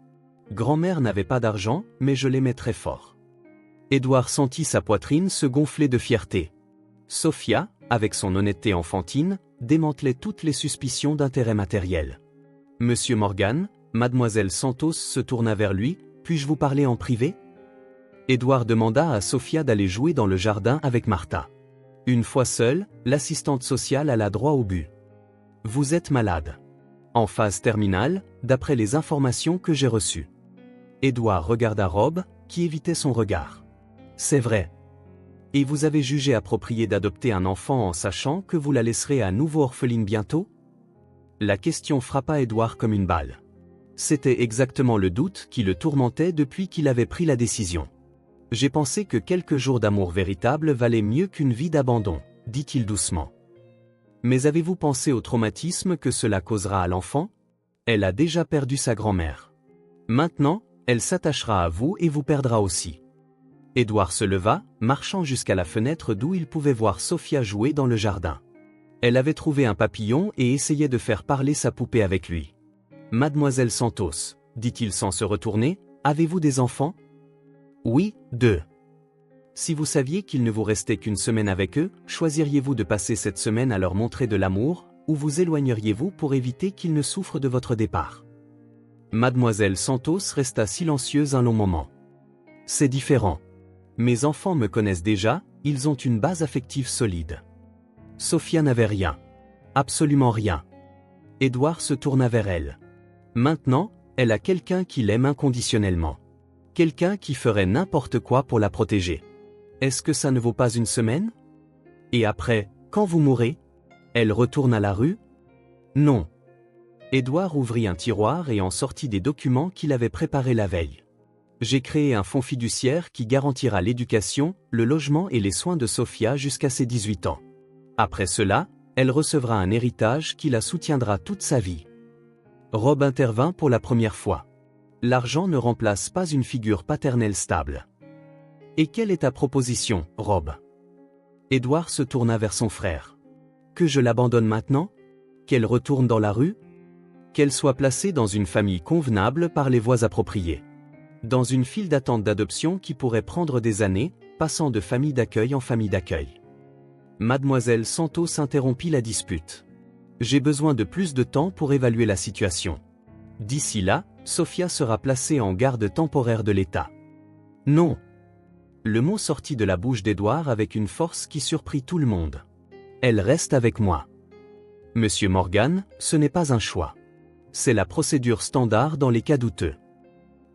Grand-mère n'avait pas d'argent, mais je l'aimais très fort. Édouard sentit sa poitrine se gonfler de fierté. Sophia, avec son honnêteté enfantine, démantelait toutes les suspicions d'intérêt matériel. Monsieur Morgan, Mademoiselle Santos se tourna vers lui, puis-je vous parler en privé? Édouard demanda à Sophia d'aller jouer dans le jardin avec Martha. Une fois seule, l'assistante sociale alla droit au but. Vous êtes malade. En phase terminale, d'après les informations que j'ai reçues. Édouard regarda Rob, qui évitait son regard. C'est vrai. Et vous avez jugé approprié d'adopter un enfant en sachant que vous la laisserez à nouveau orpheline bientôt? La question frappa Édouard comme une balle. C'était exactement le doute qui le tourmentait depuis qu'il avait pris la décision. J'ai pensé que quelques jours d'amour véritable valaient mieux qu'une vie d'abandon, dit-il doucement. Mais avez-vous pensé au traumatisme que cela causera à l'enfant? Elle a déjà perdu sa grand-mère. Maintenant, elle s'attachera à vous et vous perdra aussi. Édouard se leva, marchant jusqu'à la fenêtre d'où il pouvait voir Sophia jouer dans le jardin. Elle avait trouvé un papillon et essayait de faire parler sa poupée avec lui. Mademoiselle Santos, dit-il sans se retourner, avez-vous des enfants? Oui, 2. Si vous saviez qu'il ne vous restait qu'une semaine avec eux, choisiriez-vous de passer cette semaine à leur montrer de l'amour, ou vous éloigneriez-vous pour éviter qu'ils ne souffrent de votre départ? Mademoiselle Santos resta silencieuse un long moment. C'est différent. Mes enfants me connaissent déjà, ils ont une base affective solide. Sophia n'avait rien. Absolument rien. Édouard se tourna vers elle. Maintenant, elle a quelqu'un qui l'aime inconditionnellement. Quelqu'un qui ferait n'importe quoi pour la protéger. Est-ce que ça ne vaut pas une semaine? Et après, quand vous mourrez? Elle retourne à la rue? Non. Édouard ouvrit un tiroir et en sortit des documents qu'il avait préparés la veille. J'ai créé un fonds fiduciaire qui garantira l'éducation, le logement et les soins de Sophia jusqu'à ses 18 ans. Après cela, elle recevra un héritage qui la soutiendra toute sa vie. Rob intervint pour la première fois. L'argent ne remplace pas une figure paternelle stable. Et quelle est ta proposition, Rob? Édouard se tourna vers son frère. Que je l'abandonne maintenant? Qu'elle retourne dans la rue? Qu'elle soit placée dans une famille convenable par les voies appropriées. Dans une file d'attente d'adoption qui pourrait prendre des années, passant de famille d'accueil en famille d'accueil. Mademoiselle Santos interrompit la dispute. J'ai besoin de plus de temps pour évaluer la situation. D'ici là, Sophia sera placée en garde temporaire de l'État. Non. Le mot sortit de la bouche d'Édouard avec une force qui surprit tout le monde. Elle reste avec moi. Monsieur Morgan, ce n'est pas un choix. C'est la procédure standard dans les cas douteux.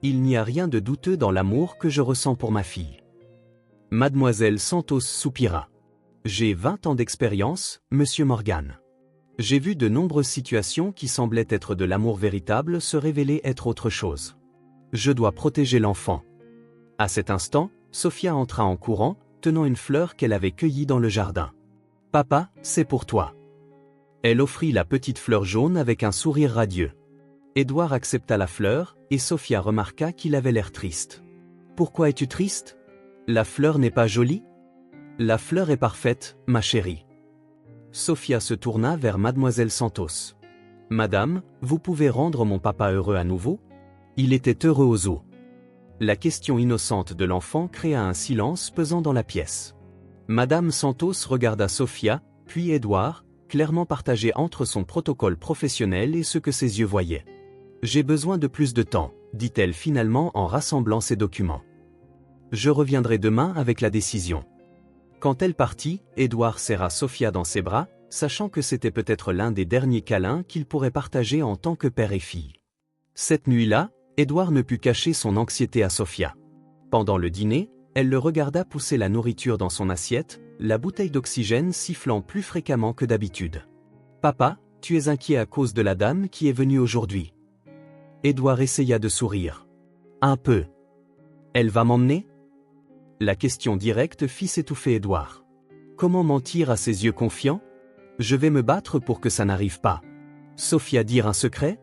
Il n'y a rien de douteux dans l'amour que je ressens pour ma fille. Mademoiselle Santos soupira. J'ai 20 ans d'expérience, Monsieur Morgan. J'ai vu de nombreuses situations qui semblaient être de l'amour véritable se révéler être autre chose. Je dois protéger l'enfant. À cet instant, Sophia entra en courant, tenant une fleur qu'elle avait cueillie dans le jardin. « Papa, c'est pour toi. » Elle offrit la petite fleur jaune avec un sourire radieux. Édouard accepta la fleur, et Sophia remarqua qu'il avait l'air triste. « Pourquoi es-tu triste? La fleur n'est pas jolie? » « La fleur est parfaite, ma chérie. » Sophia se tourna vers Mademoiselle Santos. « Madame, vous pouvez rendre mon papa heureux à nouveau? Il était heureux aux eaux. » La question innocente de l'enfant créa un silence pesant dans la pièce. Madame Santos regarda Sophia, puis Édouard, clairement partagé entre son protocole professionnel et ce que ses yeux voyaient. « J'ai besoin de plus de temps, » dit-elle finalement en rassemblant ses documents. « Je reviendrai demain avec la décision. » Quand elle partit, Édouard serra Sophia dans ses bras, sachant que c'était peut-être l'un des derniers câlins qu'ils pourraient partager en tant que père et fille. Cette nuit-là, Édouard ne put cacher son anxiété à Sophia. Pendant le dîner, elle le regarda pousser la nourriture dans son assiette, la bouteille d'oxygène sifflant plus fréquemment que d'habitude. « Papa, tu es inquiet à cause de la dame qui est venue aujourd'hui. » Édouard essaya de sourire. « Un peu. Elle va m'emmener ?» La question directe fit s'étouffer Édouard. Comment mentir à ses yeux confiants? « Je vais me battre pour que ça n'arrive pas. » Sophia dire un secret?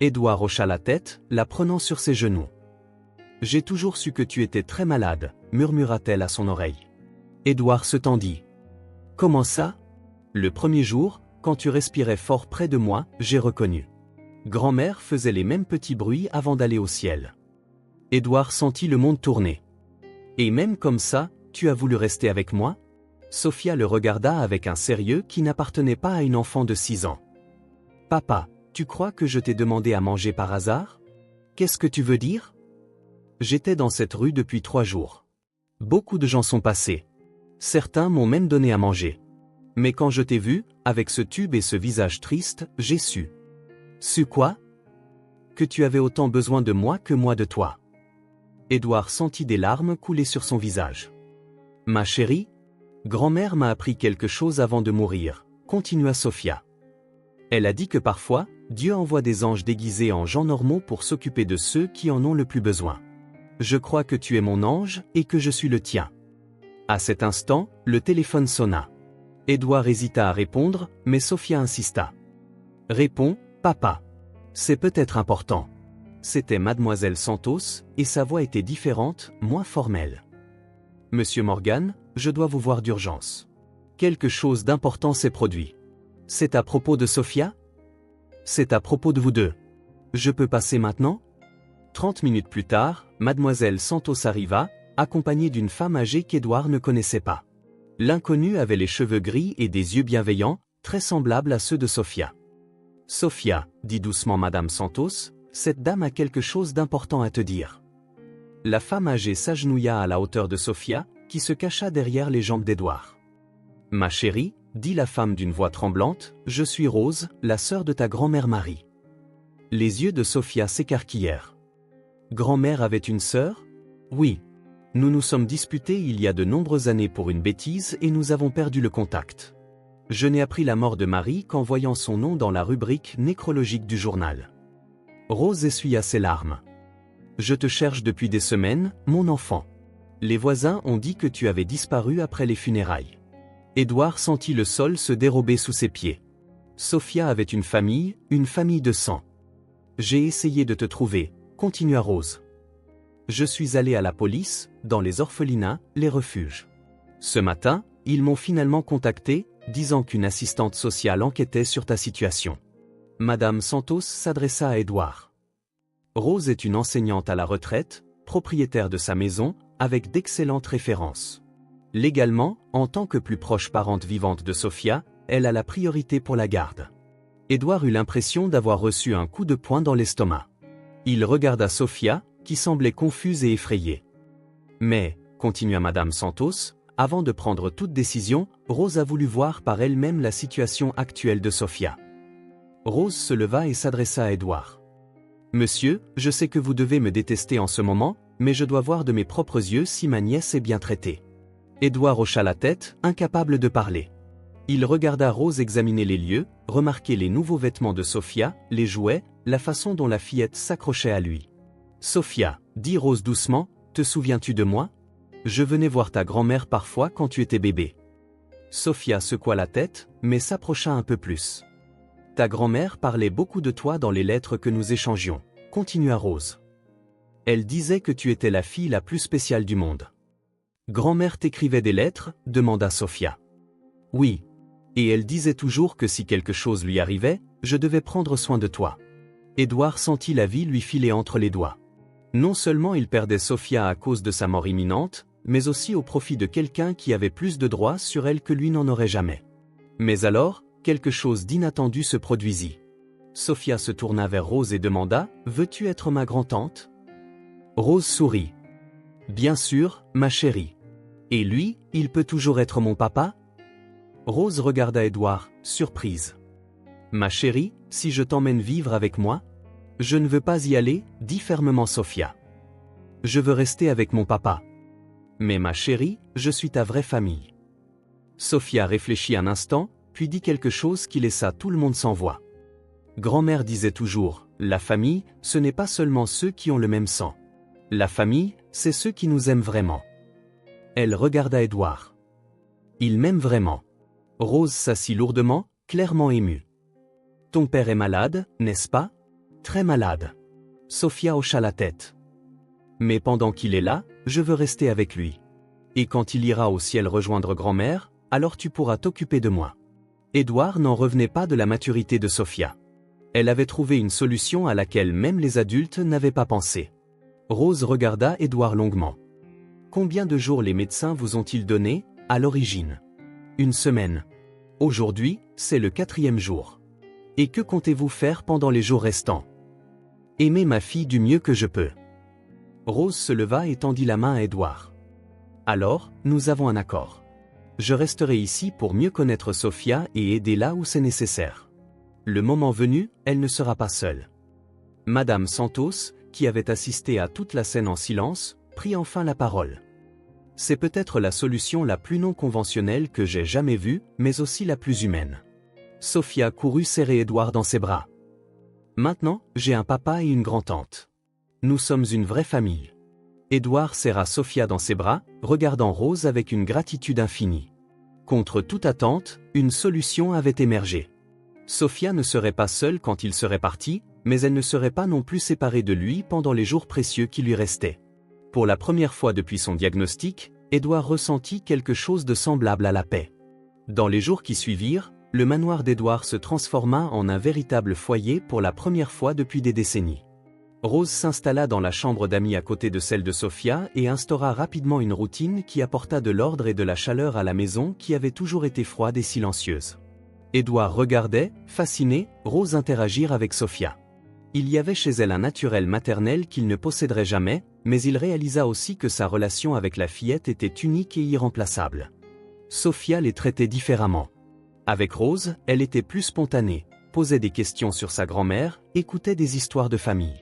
Édouard hocha la tête, la prenant sur ses genoux. « J'ai toujours su que tu étais très malade, » murmura-t-elle à son oreille. Édouard se tendit. « Comment ça? Le premier jour, quand tu respirais fort près de moi, j'ai reconnu. Grand-mère faisait les mêmes petits bruits avant d'aller au ciel. » Édouard sentit le monde tourner. « Et même comme ça, tu as voulu rester avec moi ?» Sophia le regarda avec un sérieux qui n'appartenait pas à une enfant de 6 ans. « Papa, tu crois que je t'ai demandé à manger par hasard? Qu'est-ce que tu veux dire? J'étais dans cette rue depuis 3 jours. Beaucoup de gens sont passés. Certains m'ont même donné à manger. Mais quand je t'ai vu, avec ce tube et ce visage triste, j'ai su. » « Su quoi? » « Que tu avais autant besoin de moi que moi de toi. » Édouard sentit des larmes couler sur son visage. « Ma chérie, grand-mère m'a appris quelque chose avant de mourir, » continua Sophia. « Elle a dit que parfois, Dieu envoie des anges déguisés en gens normaux pour s'occuper de ceux qui en ont le plus besoin. Je crois que tu es mon ange et que je suis le tien. » À cet instant, le téléphone sonna. Édouard hésita à répondre, mais Sophia insista. « Réponds, papa. C'est peut-être important. » C'était Mademoiselle Santos, et sa voix était différente, moins formelle. « Monsieur Morgan, je dois vous voir d'urgence. Quelque chose d'important s'est produit. C'est à propos de Sophia? C'est à propos de vous deux. Je peux passer maintenant? » 30 minutes plus tard, Mademoiselle Santos arriva, accompagnée d'une femme âgée qu'Édouard ne connaissait pas. L'inconnue avait les cheveux gris et des yeux bienveillants, très semblables à ceux de Sophia. « Sophia, » dit doucement Madame Santos, « cette dame a quelque chose d'important à te dire. » La femme âgée s'agenouilla à la hauteur de Sophia, qui se cacha derrière les jambes d'Édouard. « Ma chérie, » dit la femme d'une voix tremblante, « je suis Rose, la sœur de ta grand-mère Marie. » Les yeux de Sophia s'écarquillèrent. « Grand-mère avait une sœur? » « Oui. Nous nous sommes disputés il y a de nombreuses années pour une bêtise et nous avons perdu le contact. Je n'ai appris la mort de Marie qu'en voyant son nom dans la rubrique nécrologique du journal. » Rose essuya ses larmes. « Je te cherche depuis des semaines, mon enfant. Les voisins ont dit que tu avais disparu après les funérailles. » Édouard sentit le sol se dérober sous ses pieds. Sophia avait une famille de sang. « J'ai essayé de te trouver, » continua Rose. « Je suis allé à la police, dans les orphelinats, les refuges. Ce matin, ils m'ont finalement contacté, disant qu'une assistante sociale enquêtait sur ta situation. » Madame Santos s'adressa à Édouard. « Rose est une enseignante à la retraite, propriétaire de sa maison, avec d'excellentes références. Légalement, en tant que plus proche parente vivante de Sophia, elle a la priorité pour la garde. » Édouard eut l'impression d'avoir reçu un coup de poing dans l'estomac. Il regarda Sophia, qui semblait confuse et effrayée. « Mais, » continua Madame Santos, « avant de prendre toute décision, Rose a voulu voir par elle-même la situation actuelle de Sophia. » Rose se leva et s'adressa à Édouard. « Monsieur, je sais que vous devez me détester en ce moment, mais je dois voir de mes propres yeux si ma nièce est bien traitée. Édouard hocha la tête, incapable de parler. Il regarda Rose examiner les lieux, remarquer les nouveaux vêtements de Sophia, les jouets, la façon dont la fillette s'accrochait à lui. « Sophia, dit Rose doucement, te souviens-tu de moi? Je venais voir ta grand-mère parfois quand tu étais bébé. » Sophia secoua la tête, mais s'approcha un peu plus. « Ta grand-mère parlait beaucoup de toi dans les lettres que nous échangions, » continua Rose. « Elle disait que tu étais la fille la plus spéciale du monde. »« Grand-mère t'écrivait des lettres ?» demanda Sophia. « Oui. Et elle disait toujours que si quelque chose lui arrivait, je devais prendre soin de toi. » Édouard sentit la vie lui filer entre les doigts. Non seulement il perdait Sophia à cause de sa mort imminente, mais aussi au profit de quelqu'un qui avait plus de droits sur elle que lui n'en aurait jamais. Mais alors, quelque chose d'inattendu se produisit. Sophia se tourna vers Rose et demanda « Veux-tu être ma grand-tante » Rose sourit. « Bien sûr, ma chérie. Et lui, il peut toujours être mon papa ?» Rose regarda Édouard, surprise. « Ma chérie, si je t'emmène vivre avec moi ?»« Je ne veux pas y aller, » dit fermement Sophia. « Je veux rester avec mon papa. »« Mais ma chérie, je suis ta vraie famille. » Sophia réfléchit un instant, puis dit quelque chose qui laissa tout le monde sans voix. Grand-mère disait toujours, la famille, ce n'est pas seulement ceux qui ont le même sang. La famille, c'est ceux qui nous aiment vraiment. Elle regarda Édouard. Il m'aime vraiment. Rose s'assit lourdement, clairement émue. Ton père est malade, n'est-ce pas? Très malade. Sophia hocha la tête. Mais pendant qu'il est là, je veux rester avec lui. Et quand il ira au ciel rejoindre grand-mère, alors tu pourras t'occuper de moi. Édouard n'en revenait pas de la maturité de Sophia. Elle avait trouvé une solution à laquelle même les adultes n'avaient pas pensé. Rose regarda Édouard longuement. Combien de jours les médecins vous ont-ils donné, à l'origine? Une semaine. Aujourd'hui, c'est le 4e jour. Et que comptez-vous faire pendant les jours restants? Aimer ma fille du mieux que je peux. Rose se leva et tendit la main à Édouard. Alors, nous avons un accord. Je resterai ici pour mieux connaître Sophia et aider là où c'est nécessaire. Le moment venu, elle ne sera pas seule. Madame Santos, qui avait assisté à toute la scène en silence, prit enfin la parole. C'est peut-être la solution la plus non conventionnelle que j'ai jamais vue, mais aussi la plus humaine. Sophia courut serrer Édouard dans ses bras. Maintenant, j'ai un papa et une grand-tante. Nous sommes une vraie famille. Édouard serra Sophia dans ses bras, regardant Rose avec une gratitude infinie. Contre toute attente, une solution avait émergé. Sophia ne serait pas seule quand il serait parti, mais elle ne serait pas non plus séparée de lui pendant les jours précieux qui lui restaient. Pour la première fois depuis son diagnostic, Édouard ressentit quelque chose de semblable à la paix. Dans les jours qui suivirent, le manoir d'Édouard se transforma en un véritable foyer pour la première fois depuis des décennies. Rose s'installa dans la chambre d'amis à côté de celle de Sophia et instaura rapidement une routine qui apporta de l'ordre et de la chaleur à la maison qui avait toujours été froide et silencieuse. Édouard regardait, fasciné, Rose interagir avec Sophia. Il y avait chez elle un naturel maternel qu'il ne posséderait jamais, mais il réalisa aussi que sa relation avec la fillette était unique et irremplaçable. Sophia les traitait différemment. Avec Rose, elle était plus spontanée, posait des questions sur sa grand-mère, écoutait des histoires de famille.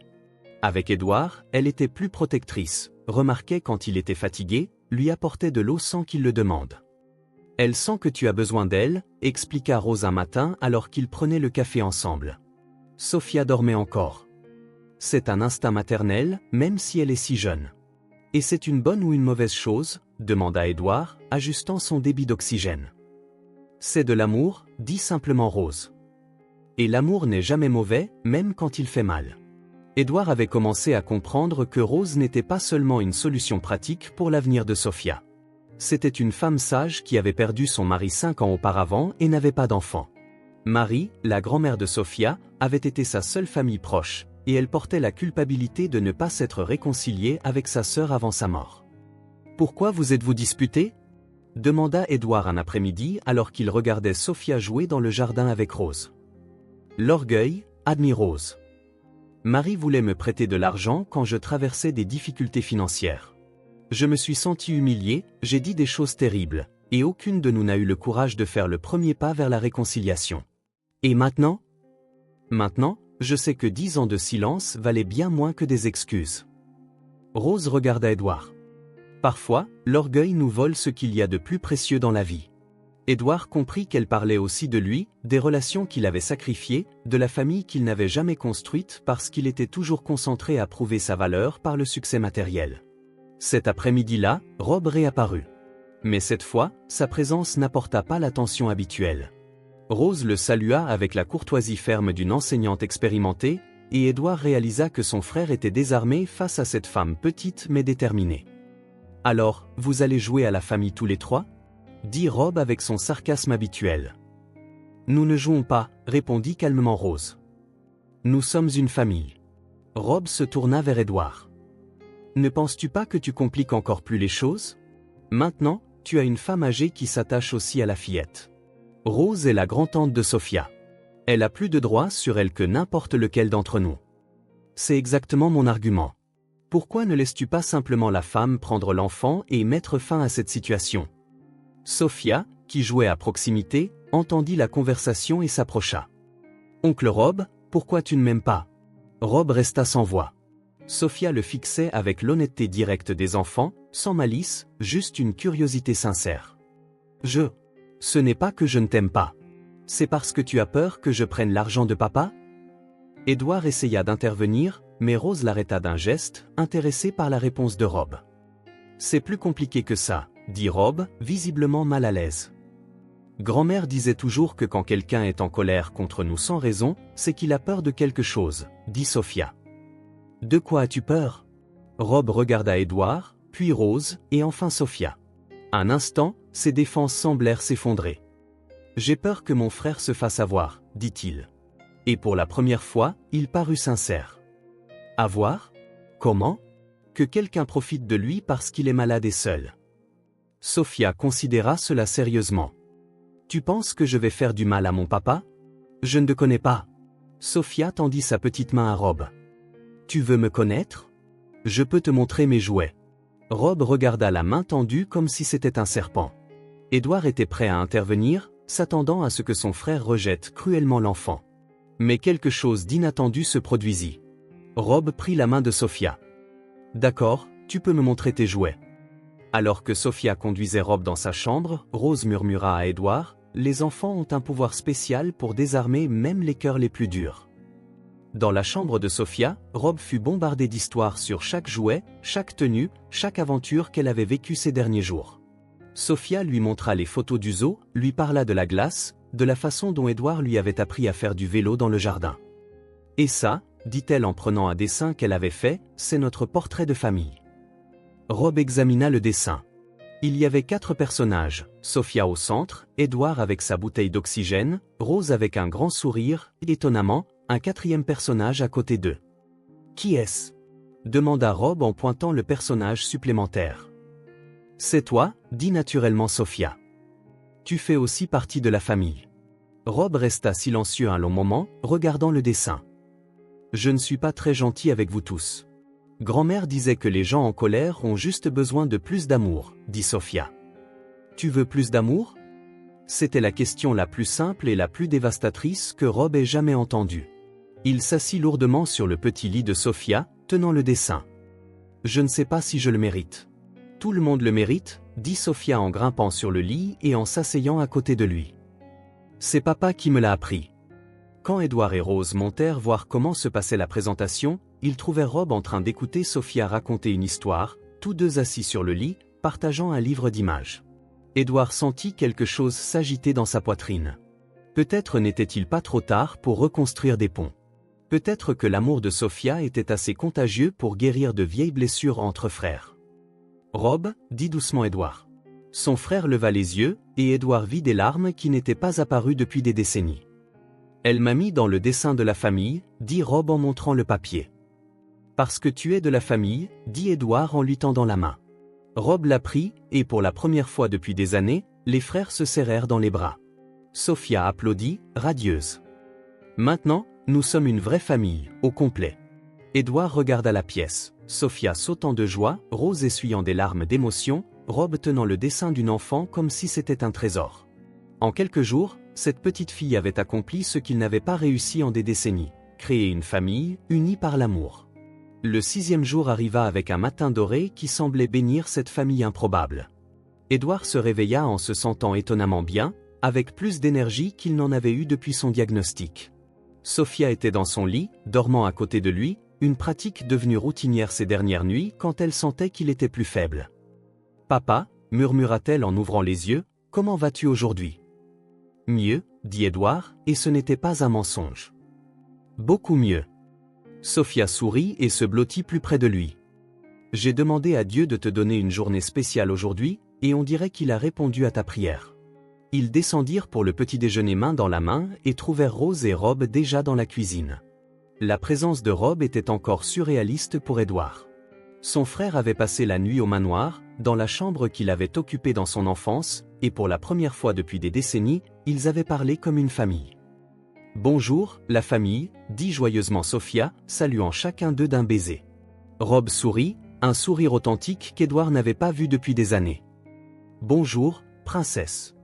Avec Édouard, elle était plus protectrice, remarquait quand il était fatigué, lui apportait de l'eau sans qu'il le demande. « Elle sent que tu as besoin d'elle », expliqua Rose un matin alors qu'ils prenaient le café ensemble. Sophia dormait encore. C'est un instinct maternel, même si elle est si jeune. « Et c'est une bonne ou une mauvaise chose ?» demanda Édouard, ajustant son débit d'oxygène. « C'est de l'amour », dit simplement Rose. « Et l'amour n'est jamais mauvais, même quand il fait mal. » Édouard avait commencé à comprendre que Rose n'était pas seulement une solution pratique pour l'avenir de Sophia. C'était une femme sage qui avait perdu son mari 5 ans auparavant et n'avait pas d'enfant. Marie, la grand-mère de Sophia, avait été sa seule famille proche, et elle portait la culpabilité de ne pas s'être réconciliée avec sa sœur avant sa mort. « Pourquoi vous êtes-vous disputés ?» demanda Édouard un après-midi alors qu'il regardait Sophia jouer dans le jardin avec Rose. « L'orgueil, admit Rose. Marie voulait me prêter de l'argent quand je traversais des difficultés financières. Je me suis senti humilié, j'ai dit des choses terribles, et aucune de nous n'a eu le courage de faire le premier pas vers la réconciliation. Et maintenant? Maintenant, je sais que 10 ans de silence valaient bien moins que des excuses. Rose regarda Édouard. Parfois, l'orgueil nous vole ce qu'il y a de plus précieux dans la vie. Édouard comprit qu'elle parlait aussi de lui, des relations qu'il avait sacrifiées, de la famille qu'il n'avait jamais construite parce qu'il était toujours concentré à prouver sa valeur par le succès matériel. Cet après-midi-là, Rob réapparut. Mais cette fois, sa présence n'apporta pas l'attention habituelle. Rose le salua avec la courtoisie ferme d'une enseignante expérimentée, et Édouard réalisa que son frère était désarmé face à cette femme petite mais déterminée. « Alors, vous allez jouer à la famille tous les trois ?» dit Rob avec son sarcasme habituel. « Nous ne jouons pas, » répondit calmement Rose. « Nous sommes une famille. » Rob se tourna vers Édouard. « Ne penses-tu pas que tu compliques encore plus les choses ? Maintenant, tu as une femme âgée qui s'attache aussi à la fillette. Rose est la grand-tante de Sophia. Elle a plus de droits sur elle que n'importe lequel d'entre nous. C'est exactement mon argument. Pourquoi ne laisses-tu pas simplement la femme prendre l'enfant et mettre fin à cette situation ? Sophia, qui jouait à proximité, entendit la conversation et s'approcha. « Oncle Rob, pourquoi tu ne m'aimes pas ?» Rob resta sans voix. Sophia le fixait avec l'honnêteté directe des enfants, sans malice, juste une curiosité sincère. « Ce n'est pas que je ne t'aime pas. C'est parce que tu as peur que je prenne l'argent de papa ?» Édouard essaya d'intervenir, mais Rose l'arrêta d'un geste, intéressé par la réponse de Rob. « C'est plus compliqué que ça, » dit Rob, visiblement mal à l'aise. « Grand-mère disait toujours que quand quelqu'un est en colère contre nous sans raison, c'est qu'il a peur de quelque chose, » dit Sophia. « De quoi as-tu peur ?» Rob regarda Édouard, puis Rose, et enfin Sophia. Un instant, ses défenses semblèrent s'effondrer. « J'ai peur que mon frère se fasse avoir, » dit-il. Et pour la première fois, il parut sincère. « Avoir ? Comment ? Que quelqu'un profite de lui parce qu'il est malade et seul. » Sophia considéra cela sérieusement. « Tu penses que je vais faire du mal à mon papa ? Je ne te connais pas. » Sophia tendit sa petite main à Rob. « Tu veux me connaître ? Je peux te montrer mes jouets. » Rob regarda la main tendue comme si c'était un serpent. Édouard était prêt à intervenir, s'attendant à ce que son frère rejette cruellement l'enfant. Mais quelque chose d'inattendu se produisit. Rob prit la main de Sophia. « D'accord, tu peux me montrer tes jouets. » Alors que Sophia conduisait Rob dans sa chambre, Rose murmura à Édouard, « Les enfants ont un pouvoir spécial pour désarmer même les cœurs les plus durs. » Dans la chambre de Sophia, Rob fut bombardé d'histoires sur chaque jouet, chaque tenue, chaque aventure qu'elle avait vécue ces derniers jours. Sophia lui montra les photos du zoo, lui parla de la glace, de la façon dont Édouard lui avait appris à faire du vélo dans le jardin. « Et ça, » dit-elle en prenant un dessin qu'elle avait fait, « c'est notre portrait de famille. » Rob examina le dessin. Il y avait 4 personnages, Sophia au centre, Édouard avec sa bouteille d'oxygène, Rose avec un grand sourire, et étonnamment, un 4e personnage à côté d'eux. « Qui est-ce » demanda Rob en pointant le personnage supplémentaire. « C'est toi, » dit naturellement Sophia. « Tu fais aussi partie de la famille. » Rob resta silencieux un long moment, regardant le dessin. « Je ne suis pas très gentil avec vous tous. Grand-mère disait que les gens en colère ont juste besoin de plus d'amour, » dit Sophia. « Tu veux plus d'amour » C'était la question la plus simple et la plus dévastatrice que Rob ait jamais entendue. Il s'assit lourdement sur le petit lit de Sophia, tenant le dessin. « Je ne sais pas si je le mérite. »« Tout le monde le mérite, » dit Sophia en grimpant sur le lit et en s'asseyant à côté de lui. « C'est papa qui me l'a appris. » Quand Édouard et Rose montèrent voir comment se passait la présentation, ils trouvèrent Rob en train d'écouter Sophia raconter une histoire, tous deux assis sur le lit, partageant un livre d'images. Édouard sentit quelque chose s'agiter dans sa poitrine. Peut-être n'était-il pas trop tard pour reconstruire des ponts. Peut-être que l'amour de Sophia était assez contagieux pour guérir de vieilles blessures entre frères. « Rob, » dit doucement Édouard. Son frère leva les yeux, et Édouard vit des larmes qui n'étaient pas apparues depuis des décennies. « Elle m'a mis dans le dessin de la famille, » dit Rob en montrant le papier. « Parce que tu es de la famille, » dit Édouard en lui tendant la main. Rob la prit, et pour la première fois depuis des années, les frères se serrèrent dans les bras. Sophia applaudit, radieuse. « Maintenant, nous sommes une vraie famille, au complet. » Édouard regarda la pièce, Sophia sautant de joie, Rose essuyant des larmes d'émotion, Rob tenant le dessin d'une enfant comme si c'était un trésor. En quelques jours, cette petite fille avait accompli ce qu'il n'avait pas réussi en des décennies, créer une famille, unie par l'amour. Le 6e jour arriva avec un matin doré qui semblait bénir cette famille improbable. Édouard se réveilla en se sentant étonnamment bien, avec plus d'énergie qu'il n'en avait eu depuis son diagnostic. Sophia était dans son lit, dormant à côté de lui, une pratique devenue routinière ces dernières nuits quand elle sentait qu'il était plus faible. « Papa » murmura-t-elle en ouvrant les yeux, « comment vas-tu aujourd'hui » ? « Mieux » dit Édouard, et ce n'était pas un mensonge. « Beaucoup mieux. » Sophia sourit et se blottit plus près de lui. « J'ai demandé à Dieu de te donner une journée spéciale aujourd'hui, et on dirait qu'il a répondu à ta prière. » Ils descendirent pour le petit déjeuner main dans la main et trouvèrent Rose et Rob déjà dans la cuisine. La présence de Rob était encore surréaliste pour Édouard. Son frère avait passé la nuit au manoir, dans la chambre qu'il avait occupée dans son enfance, et pour la première fois depuis des décennies, ils avaient parlé comme une famille. « Bonjour, la famille » dit joyeusement Sophia, saluant chacun d'eux d'un baiser. Rob sourit, un sourire authentique qu'Édouard n'avait pas vu depuis des années. « Bonjour, princesse. »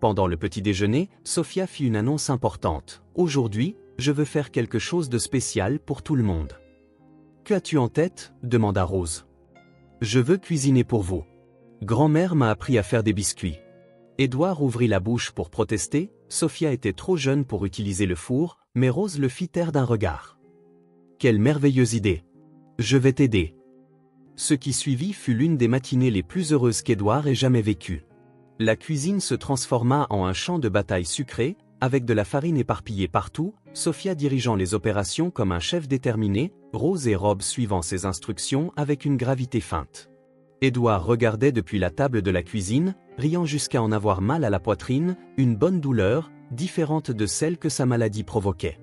Pendant le petit déjeuner, Sophia fit une annonce importante. « Aujourd'hui, je veux faire quelque chose de spécial pour tout le monde. »« Que as-tu en tête » demanda Rose. « Je veux cuisiner pour vous. Grand-mère m'a appris à faire des biscuits. » Édouard ouvrit la bouche pour protester, Sophia était trop jeune pour utiliser le four, mais Rose le fit taire d'un regard. « Quelle merveilleuse idée ! Je vais t'aider. » Ce qui suivit fut l'une des matinées les plus heureuses qu'Édouard ait jamais vécues. La cuisine se transforma en un champ de bataille sucré, avec de la farine éparpillée partout, Sophia dirigeant les opérations comme un chef déterminé, Rose et Rob suivant ses instructions avec une gravité feinte. Édouard regardait depuis la table de la cuisine, riant jusqu'à en avoir mal à la poitrine, une bonne douleur, différente de celle que sa maladie provoquait.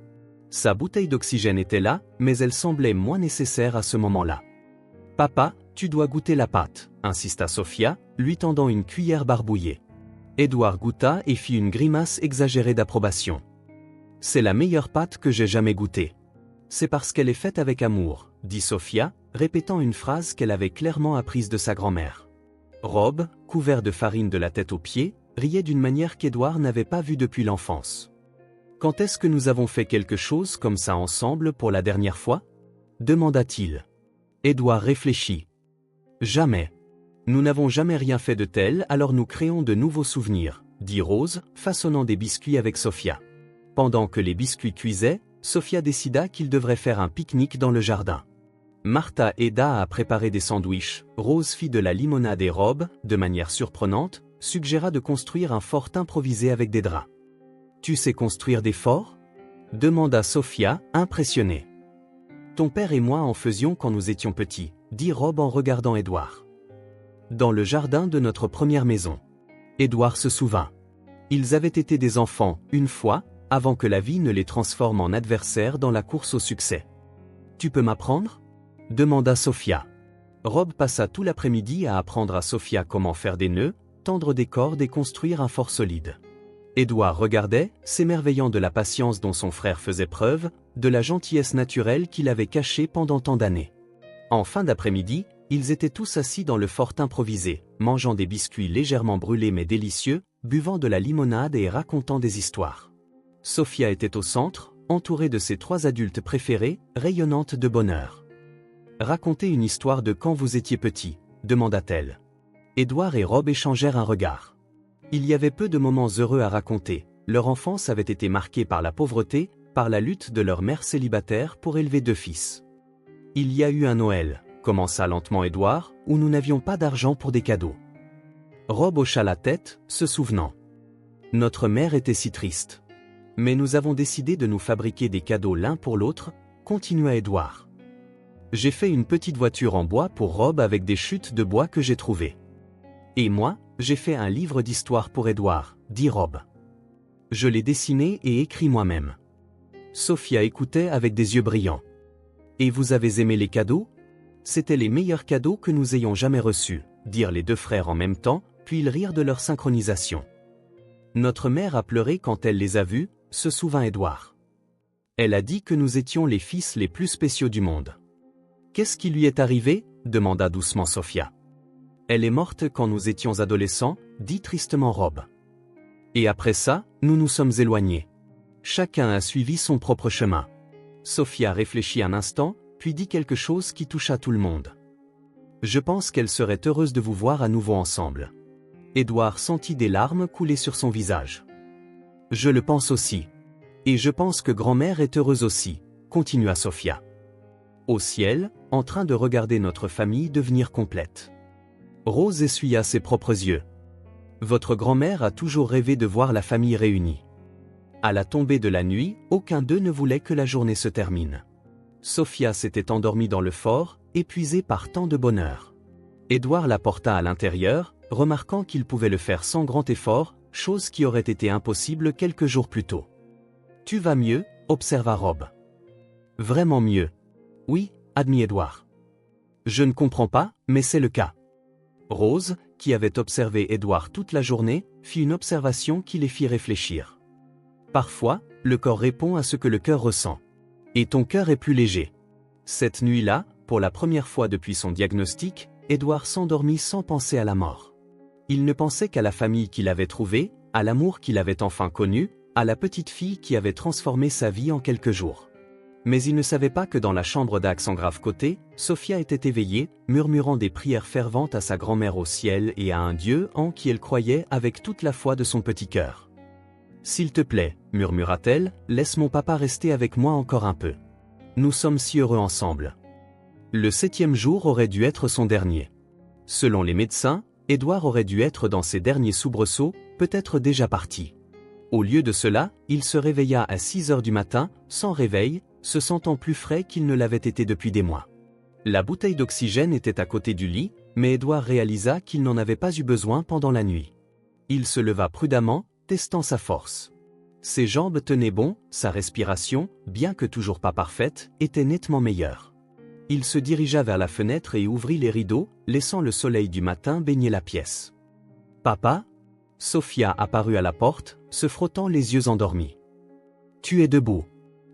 Sa bouteille d'oxygène était là, mais elle semblait moins nécessaire à ce moment-là. « Papa, tu dois goûter la pâte » insista Sophia, lui tendant une cuillère barbouillée. Édouard goûta et fit une grimace exagérée d'approbation. « C'est la meilleure pâte que j'ai jamais goûtée. C'est parce qu'elle est faite avec amour » dit Sophia, répétant une phrase qu'elle avait clairement apprise de sa grand-mère. Rob, couvert de farine de la tête aux pieds, riait d'une manière qu'Édouard n'avait pas vue depuis l'enfance. « Quand est-ce que nous avons fait quelque chose comme ça ensemble pour la dernière fois » demanda-t-il. Édouard réfléchit. « Jamais. Nous n'avons jamais rien fait de tel, alors nous créons de nouveaux souvenirs, dit Rose, façonnant des biscuits avec Sophia. Pendant que les biscuits cuisaient, Sophia décida qu'il devrait faire un pique-nique dans le jardin. Martha aida à préparer des sandwichs, Rose fit de la limonade et Rob, de manière surprenante, suggéra de construire un fort improvisé avec des draps. « Tu sais construire des forts » demanda Sophia, impressionnée. « Ton père et moi en faisions quand nous étions petits, dit Rob en regardant Édouard. Dans le jardin de notre première maison. Édouard se souvint. Ils avaient été des enfants, une fois, avant que la vie ne les transforme en adversaires dans la course au succès. « Tu peux m'apprendre » demanda Sophia. Rob passa tout l'après-midi à apprendre à Sophia comment faire des nœuds, tendre des cordes et construire un fort solide. Édouard regardait, s'émerveillant de la patience dont son frère faisait preuve, de la gentillesse naturelle qu'il avait cachée pendant tant d'années. En fin d'après-midi, ils étaient tous assis dans le fort improvisé, mangeant des biscuits légèrement brûlés mais délicieux, buvant de la limonade et racontant des histoires. Sophia était au centre, entourée de ses 3 adultes préférés, rayonnante de bonheur. « Racontez une histoire de quand vous étiez petit » demanda-t-elle. Édouard et Rob échangèrent un regard. Il y avait peu de moments heureux à raconter, leur enfance avait été marquée par la pauvreté, par la lutte de leur mère célibataire pour élever 2 fils. « Il y a eu un Noël » commença lentement Édouard, où nous n'avions pas d'argent pour des cadeaux. Rob hocha la tête, se souvenant. Notre mère était si triste. Mais nous avons décidé de nous fabriquer des cadeaux l'un pour l'autre, continua Édouard. J'ai fait une petite voiture en bois pour Rob avec des chutes de bois que j'ai trouvées. Et moi, j'ai fait un livre d'histoire pour Édouard, dit Rob. Je l'ai dessiné et écrit moi-même. Sophia écoutait avec des yeux brillants. Et vous avez aimé les cadeaux ? C'étaient les meilleurs cadeaux que nous ayons jamais reçus, dirent les 2 frères en même temps, puis ils rirent de leur synchronisation. Notre mère a pleuré quand elle les a vus, se souvint Édouard. Elle a dit que nous étions les fils les plus spéciaux du monde. Qu'est-ce qui lui est arrivé ? demanda doucement Sophia. Elle est morte quand nous étions adolescents, dit tristement Rob. Et après ça, nous nous sommes éloignés. Chacun a suivi son propre chemin. Sophia réfléchit un instant, puis dit quelque chose qui toucha tout le monde. Je pense qu'elle serait heureuse de vous voir à nouveau ensemble. Édouard sentit des larmes couler sur son visage. Je le pense aussi. Et je pense que grand-mère est heureuse aussi, continua Sophia. Au ciel, en train de regarder notre famille devenir complète. Rose essuya ses propres yeux. Votre grand-mère a toujours rêvé de voir la famille réunie. À la tombée de la nuit, aucun d'eux ne voulait que la journée se termine. Sophia s'était endormie dans le fort, épuisée par tant de bonheur. Édouard la porta à l'intérieur, remarquant qu'il pouvait le faire sans grand effort, chose qui aurait été impossible quelques jours plus tôt. Tu vas mieux, observa Rob. Vraiment mieux. Oui, admit Édouard. Je ne comprends pas, mais c'est le cas. Rose, qui avait observé Édouard toute la journée, fit une observation qui les fit réfléchir. Parfois, le corps répond à ce que le cœur ressent. Et ton cœur est plus léger. Cette nuit-là, pour la première fois depuis son diagnostic, Édouard s'endormit sans penser à la mort. Il ne pensait qu'à la famille qu'il avait trouvée, à l'amour qu'il avait enfin connu, à la petite fille qui avait transformé sa vie en quelques jours. Mais il ne savait pas que dans la chambre d'Accent grave côté, Sophia était éveillée, murmurant des prières ferventes à sa grand-mère au ciel et à un Dieu en qui elle croyait avec toute la foi de son petit cœur. « S'il te plaît, murmura-t-elle, laisse mon papa rester avec moi encore un peu. Nous sommes si heureux ensemble. » Le 7e jour aurait dû être son dernier. Selon les médecins, Édouard aurait dû être dans ses derniers soubresauts, peut-être déjà parti. Au lieu de cela, il se réveilla à 6 heures du matin, sans réveil, se sentant plus frais qu'il ne l'avait été depuis des mois. La bouteille d'oxygène était à côté du lit, mais Édouard réalisa qu'il n'en avait pas eu besoin pendant la nuit. Il se leva prudemment, testant sa force. Ses jambes tenaient bon, sa respiration, bien que toujours pas parfaite, était nettement meilleure. Il se dirigea vers la fenêtre et ouvrit les rideaux, laissant le soleil du matin baigner la pièce. « Papa ?» Sophia apparut à la porte, se frottant les yeux endormis. « Tu es debout ?»«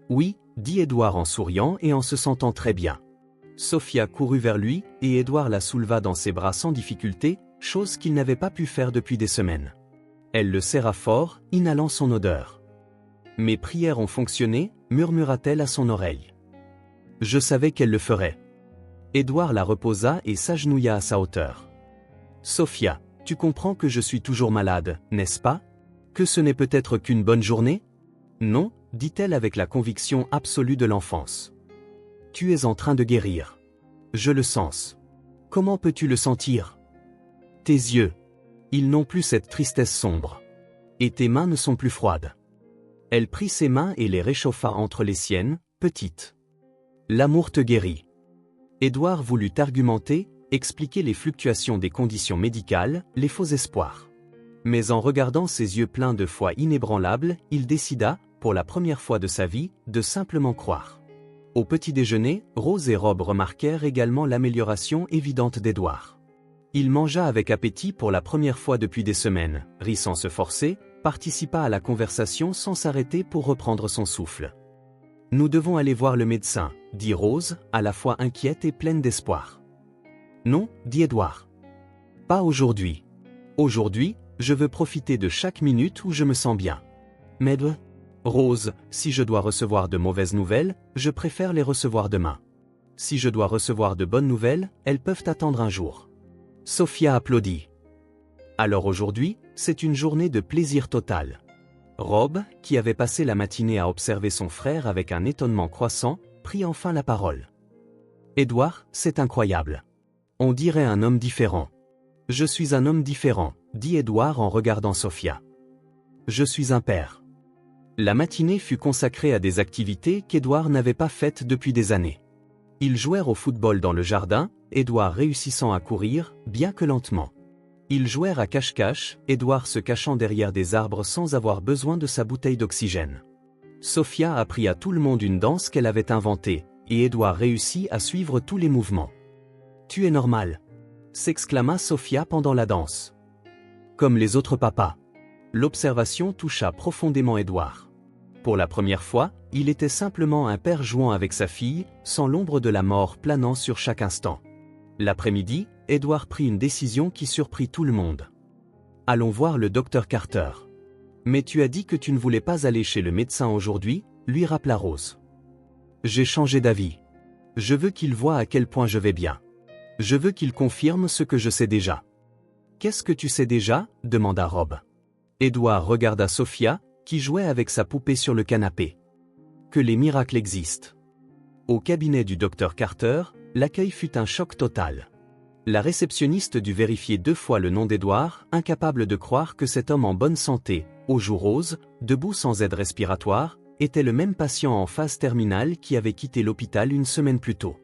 Oui, » dit Édouard en souriant et en se sentant très bien. Sophia courut vers lui, et Édouard la souleva dans ses bras sans difficulté, chose qu'il n'avait pas pu faire depuis des semaines. Elle le serra fort, inhalant son odeur. « Mes prières ont fonctionné » murmura-t-elle à son oreille. « Je savais qu'elle le ferait. » Édouard la reposa et s'agenouilla à sa hauteur. « Sophia, tu comprends que je suis toujours malade, n'est-ce pas? Que ce n'est peut-être qu'une bonne journée? » « Non, » dit-elle avec la conviction absolue de l'enfance. « Tu es en train de guérir. Je le sens. Comment peux-tu le sentir? Tes yeux. Ils n'ont plus cette tristesse sombre. Et tes mains ne sont plus froides. » Elle prit ses mains et les réchauffa entre les siennes, petites. « L'amour te guérit. » Édouard voulut argumenter, expliquer les fluctuations des conditions médicales, les faux espoirs. Mais en regardant ses yeux pleins de foi inébranlable, il décida, pour la première fois de sa vie, de simplement croire. Au petit déjeuner, Rose et Rob remarquèrent également l'amélioration évidente d'Édouard. Il mangea avec appétit pour la première fois depuis des semaines, rit sans se forcer, participa à la conversation sans s'arrêter pour reprendre son souffle. « Nous devons aller voir le médecin, » dit Rose, à la fois inquiète et pleine d'espoir. « Non, » dit Édouard. « Pas aujourd'hui. Aujourd'hui, je veux profiter de chaque minute où je me sens bien. Mais Rose, si je dois recevoir de mauvaises nouvelles, je préfère les recevoir demain. Si je dois recevoir de bonnes nouvelles, elles peuvent attendre un jour. » Sophia applaudit. Alors aujourd'hui, c'est une journée de plaisir total. Rob, qui avait passé la matinée à observer son frère avec un étonnement croissant, prit enfin la parole. « Édouard, c'est incroyable. On dirait un homme différent. »« Je suis un homme différent, » dit Édouard en regardant Sophia. « Je suis un père. » La matinée fut consacrée à des activités qu'Édouard n'avait pas faites depuis des années. Ils jouèrent au football dans le jardin, Édouard réussissant à courir, bien que lentement. Ils jouèrent à cache-cache, Édouard se cachant derrière des arbres sans avoir besoin de sa bouteille d'oxygène. Sophia apprit à tout le monde une danse qu'elle avait inventée, et Édouard réussit à suivre tous les mouvements. « Tu es normal !» s'exclama Sophia pendant la danse. Comme les autres papas. L'observation toucha profondément Édouard. Pour la première fois, il était simplement un père jouant avec sa fille, sans l'ombre de la mort planant sur chaque instant. L'après-midi, Édouard prit une décision qui surprit tout le monde. « Allons voir le docteur Carter. »« Mais tu as dit que tu ne voulais pas aller chez le médecin aujourd'hui » lui rappela Rose. « J'ai changé d'avis. Je veux qu'il voie à quel point je vais bien. Je veux qu'il confirme ce que je sais déjà. Qu'est-ce que tu sais déjà? Demanda Rob. Edward regarda Sophia, qui jouait avec sa poupée sur le canapé. Que les miracles existent. Au cabinet du docteur Carter, l'accueil fut un choc total. La réceptionniste dut vérifier 2 fois le nom d'Edward, incapable de croire que cet homme en bonne santé, aux joues roses, debout sans aide respiratoire, était le même patient en phase terminale qui avait quitté l'hôpital une semaine plus tôt.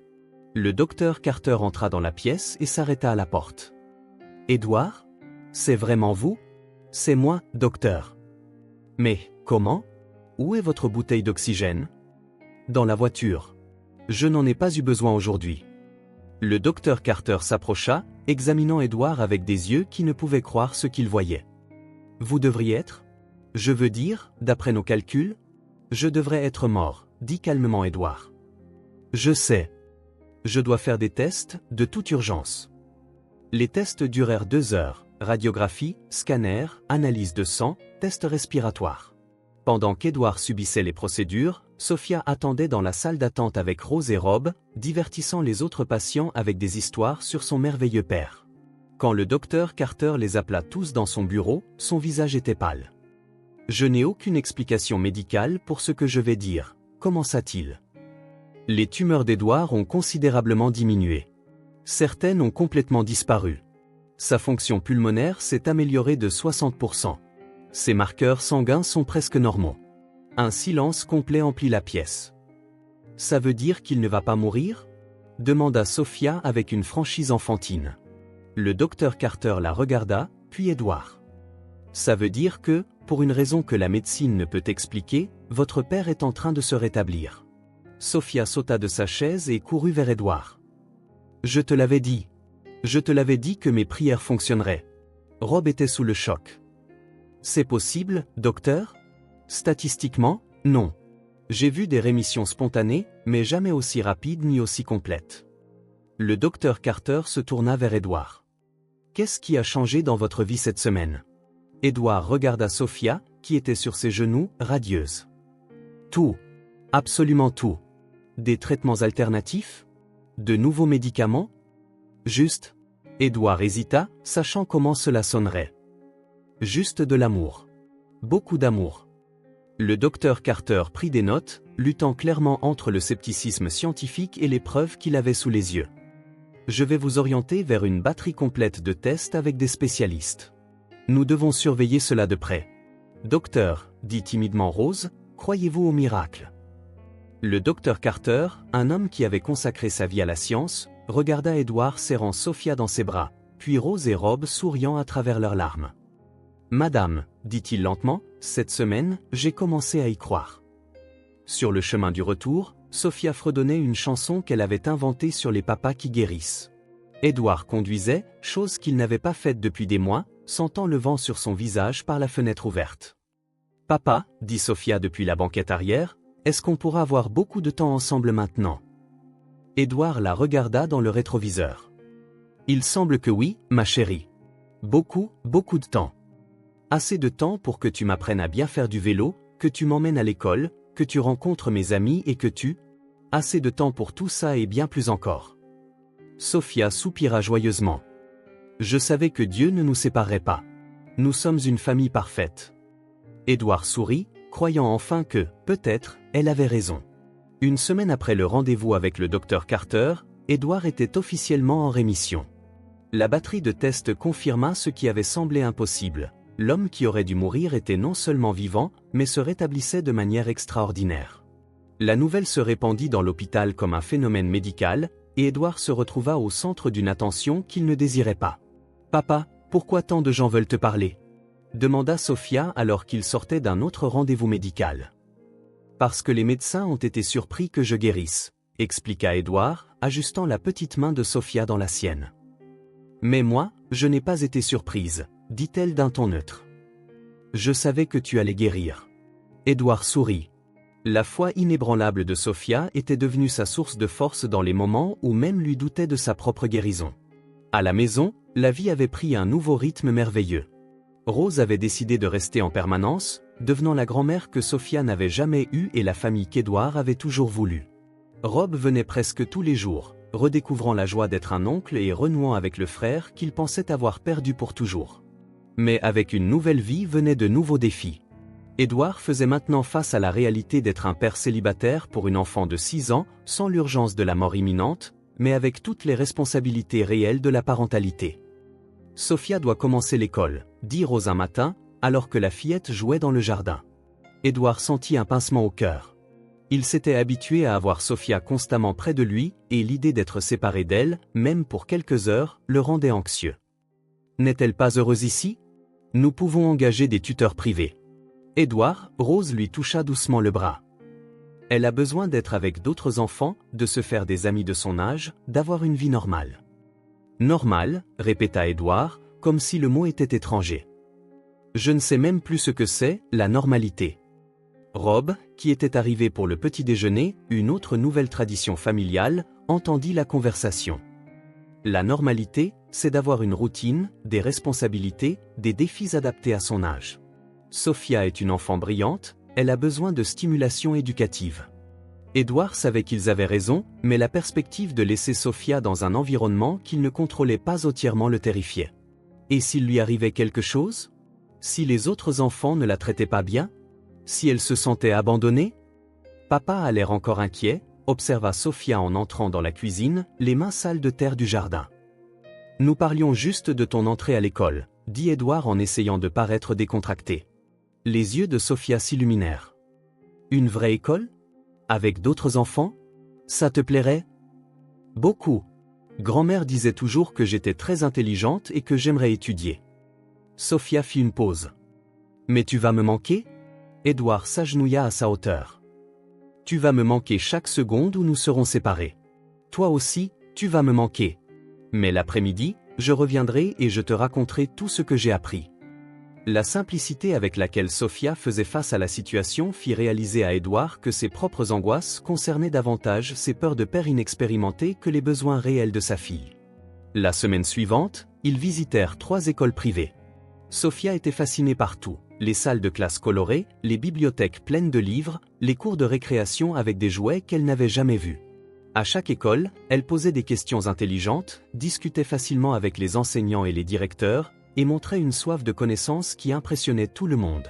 Le docteur Carter entra dans la pièce et s'arrêta à la porte. « Edward? C'est vraiment vous? C'est moi, docteur. » « Mais, comment? Où est votre bouteille d'oxygène? » »« Dans la voiture. Je n'en ai pas eu besoin aujourd'hui. » Le docteur Carter s'approcha, examinant Edward avec des yeux qui ne pouvaient croire ce qu'il voyait. « Vous devriez être? Je veux dire, d'après nos calculs? Je devrais être mort, dit calmement Edward. Je sais. Je dois faire des tests, de toute urgence. Les tests durèrent 2 heures, radiographie, scanner, analyse de sang, test respiratoire. Pendant qu'Edward subissait les procédures, Sophia attendait dans la salle d'attente avec Rose et Rob, divertissant les autres patients avec des histoires sur son merveilleux père. Quand le docteur Carter les appela tous dans son bureau, son visage était pâle. « Je n'ai aucune explication médicale pour ce que je vais dire, commença-t-il. Les tumeurs d'Edward ont considérablement diminué. Certaines ont complètement disparu. Sa fonction pulmonaire s'est améliorée de 60%. Ses marqueurs sanguins sont presque normaux. » Un silence complet emplit la pièce. « Ça veut dire qu'il ne va pas mourir ?» demanda Sophia avec une franchise enfantine. Le docteur Carter la regarda, puis Edward. « Ça veut dire que, pour une raison que la médecine ne peut expliquer, votre père est en train de se rétablir. » Sophia sauta de sa chaise et courut vers Edward. « Je te l'avais dit. Je te l'avais dit que mes prières fonctionneraient. » Rob était sous le choc. « C'est possible, docteur ? Statistiquement, non. J'ai vu des rémissions spontanées, mais jamais aussi rapides ni aussi complètes. » Le docteur Carter se tourna vers Edward. « Qu'est-ce qui a changé dans votre vie cette semaine ?» Edward regarda Sophia, qui était sur ses genoux, radieuse. « Tout. Absolument tout. Des traitements alternatifs? De nouveaux médicaments? Juste. » Edward hésita, sachant comment cela sonnerait. « Juste de l'amour. Beaucoup d'amour. » Le docteur Carter prit des notes, luttant clairement entre le scepticisme scientifique et les preuves qu'il avait sous les yeux. « Je vais vous orienter vers une batterie complète de tests avec des spécialistes. Nous devons surveiller cela de près. »« Docteur, » dit timidement Rose, « croyez-vous au miracle ?» Le docteur Carter, un homme qui avait consacré sa vie à la science, regarda Edward serrant Sophia dans ses bras, puis Rose et Rob souriant à travers leurs larmes. « Madame, » dit-il lentement, « cette semaine, j'ai commencé à y croire. » Sur le chemin du retour, Sophia fredonnait une chanson qu'elle avait inventée sur les papas qui guérissent. Edward conduisait, chose qu'il n'avait pas faite depuis des mois, sentant le vent sur son visage par la fenêtre ouverte. « Papa, » dit Sophia depuis la banquette arrière, « est-ce qu'on pourra avoir beaucoup de temps ensemble maintenant ?» Edward la regarda dans le rétroviseur. « Il semble que oui, ma chérie. Beaucoup, beaucoup de temps. Assez de temps pour que tu m'apprennes à bien faire du vélo, que tu m'emmènes à l'école, que tu rencontres mes amis et que tu... Assez de temps pour tout ça et bien plus encore. » Sophia soupira joyeusement. « Je savais que Dieu ne nous séparerait pas. Nous sommes une famille parfaite. » Edward sourit, croyant enfin que, peut-être, elle avait raison. Une semaine après le rendez-vous avec le docteur Carter, Edward était officiellement en rémission. La batterie de tests confirma ce qui avait semblé impossible. L'homme qui aurait dû mourir était non seulement vivant, mais se rétablissait de manière extraordinaire. La nouvelle se répandit dans l'hôpital comme un phénomène médical, et Edward se retrouva au centre d'une attention qu'il ne désirait pas. « Papa, pourquoi tant de gens veulent te parler ?» demanda Sophia alors qu'il sortait d'un autre rendez-vous médical. « Parce que les médecins ont été surpris que je guérisse, » expliqua Edward, ajustant la petite main de Sophia dans la sienne. « Mais moi, je n'ai pas été surprise, » dit-elle d'un ton neutre. « Je savais que tu allais guérir. » Edward sourit. La foi inébranlable de Sophia était devenue sa source de force dans les moments où même lui doutait de sa propre guérison. À la maison, la vie avait pris un nouveau rythme merveilleux. Rose avait décidé de rester en permanence, devenant la grand-mère que Sophia n'avait jamais eue et la famille qu'Edward avait toujours voulu. Rob venait presque tous les jours, redécouvrant la joie d'être un oncle et renouant avec le frère qu'il pensait avoir perdu pour toujours. Mais avec une nouvelle vie venaient de nouveaux défis. Édouard faisait maintenant face à la réalité d'être un père célibataire pour une enfant de 6 ans, sans l'urgence de la mort imminente, mais avec toutes les responsabilités réelles de la parentalité. Sophia doit commencer l'école, dit Rose un matin, alors que la fillette jouait dans le jardin. Édouard sentit un pincement au cœur. Il s'était habitué à avoir Sophia constamment près de lui, et l'idée d'être séparé d'elle, même pour quelques heures, le rendait anxieux. N'est-elle pas heureuse ici? Nous pouvons engager des tuteurs privés. Édouard, Rose lui toucha doucement le bras. Elle a besoin d'être avec d'autres enfants, de se faire des amis de son âge, d'avoir une vie normale. Normale, répéta Édouard, comme si le mot était étranger. Je ne sais même plus ce que c'est, la normalité. Rob, qui était arrivé pour le petit déjeuner, une autre nouvelle tradition familiale, entendit la conversation. La normalité, c'est d'avoir une routine, des responsabilités, des défis adaptés à son âge. Sophia est une enfant brillante, elle a besoin de stimulation éducative. Édouard savait qu'ils avaient raison, mais la perspective de laisser Sophia dans un environnement qu'il ne contrôlait pas entièrement le terrifiait. Et s'il lui arrivait quelque chose? Si les autres enfants ne la traitaient pas bien? Si elle se sentait abandonnée? Papa a l'air encore inquiet, observa Sophia en entrant dans la cuisine, les mains sales de terre du jardin. Nous parlions juste de ton entrée à l'école, dit Édouard en essayant de paraître décontracté. Les yeux de Sophia s'illuminèrent. Une vraie école? Avec d'autres enfants? Ça te plairait? Beaucoup. Grand-mère disait toujours que j'étais très intelligente et que j'aimerais étudier. Sophia fit une pause. Mais tu vas me manquer? Édouard s'agenouilla à sa hauteur. Tu vas me manquer chaque seconde où nous serons séparés. Toi aussi, tu vas me manquer. Mais l'après-midi, je reviendrai et je te raconterai tout ce que j'ai appris. La simplicité avec laquelle Sophia faisait face à la situation fit réaliser à Édouard que ses propres angoisses concernaient davantage ses peurs de père inexpérimenté que les besoins réels de sa fille. La semaine suivante, ils visitèrent 3 écoles privées. Sophia était fascinée par tout, les salles de classe colorées, les bibliothèques pleines de livres, les cours de récréation avec des jouets qu'elle n'avait jamais vus. À chaque école, elle posait des questions intelligentes, discutait facilement avec les enseignants et les directeurs, et montrait une soif de connaissance qui impressionnait tout le monde.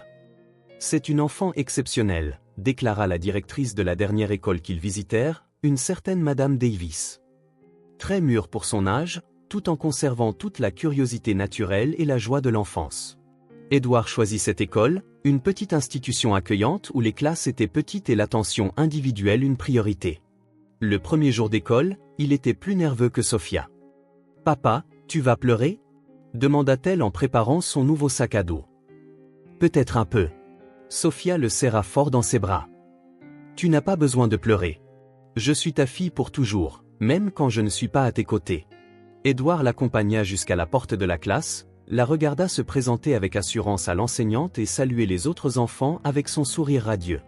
C'est une enfant exceptionnelle, déclara la directrice de la dernière école qu'ils visitèrent, une certaine Madame Davis. Très mûre pour son âge, tout en conservant toute la curiosité naturelle et la joie de l'enfance. Édouard choisit cette école, une petite institution accueillante où les classes étaient petites et l'attention individuelle une priorité. Le premier jour d'école, il était plus nerveux que Sophia. « Papa, tu vas pleurer ?» demanda-t-elle en préparant son nouveau sac à dos. « Peut-être un peu. » Sophia le serra fort dans ses bras. « Tu n'as pas besoin de pleurer. Je suis ta fille pour toujours, même quand je ne suis pas à tes côtés. » Édouard l'accompagna jusqu'à la porte de la classe, la regarda se présenter avec assurance à l'enseignante et saluer les autres enfants avec son sourire radieux.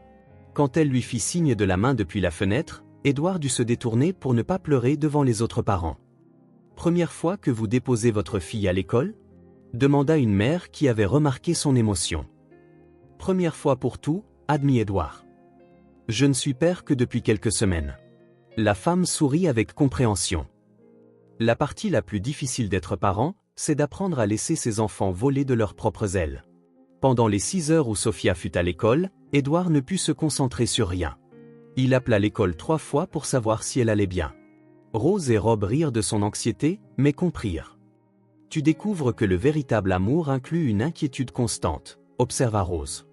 Quand elle lui fit signe de la main depuis la fenêtre, Édouard dut se détourner pour ne pas pleurer devant les autres parents. « Première fois que vous déposez votre fille à l'école ? » demanda une mère qui avait remarqué son émotion. « Première fois pour tout, » admit Édouard. « Je ne suis père que depuis quelques semaines. » La femme sourit avec compréhension. La partie la plus difficile d'être parent, c'est d'apprendre à laisser ses enfants voler de leurs propres ailes. Pendant les 6 heures où Sophia fut à l'école, Édouard ne put se concentrer sur rien. Il appela l'école 3 fois pour savoir si elle allait bien. Rose et Rob rirent de son anxiété, mais comprirent. « Tu découvres que le véritable amour inclut une inquiétude constante, » observa Rose.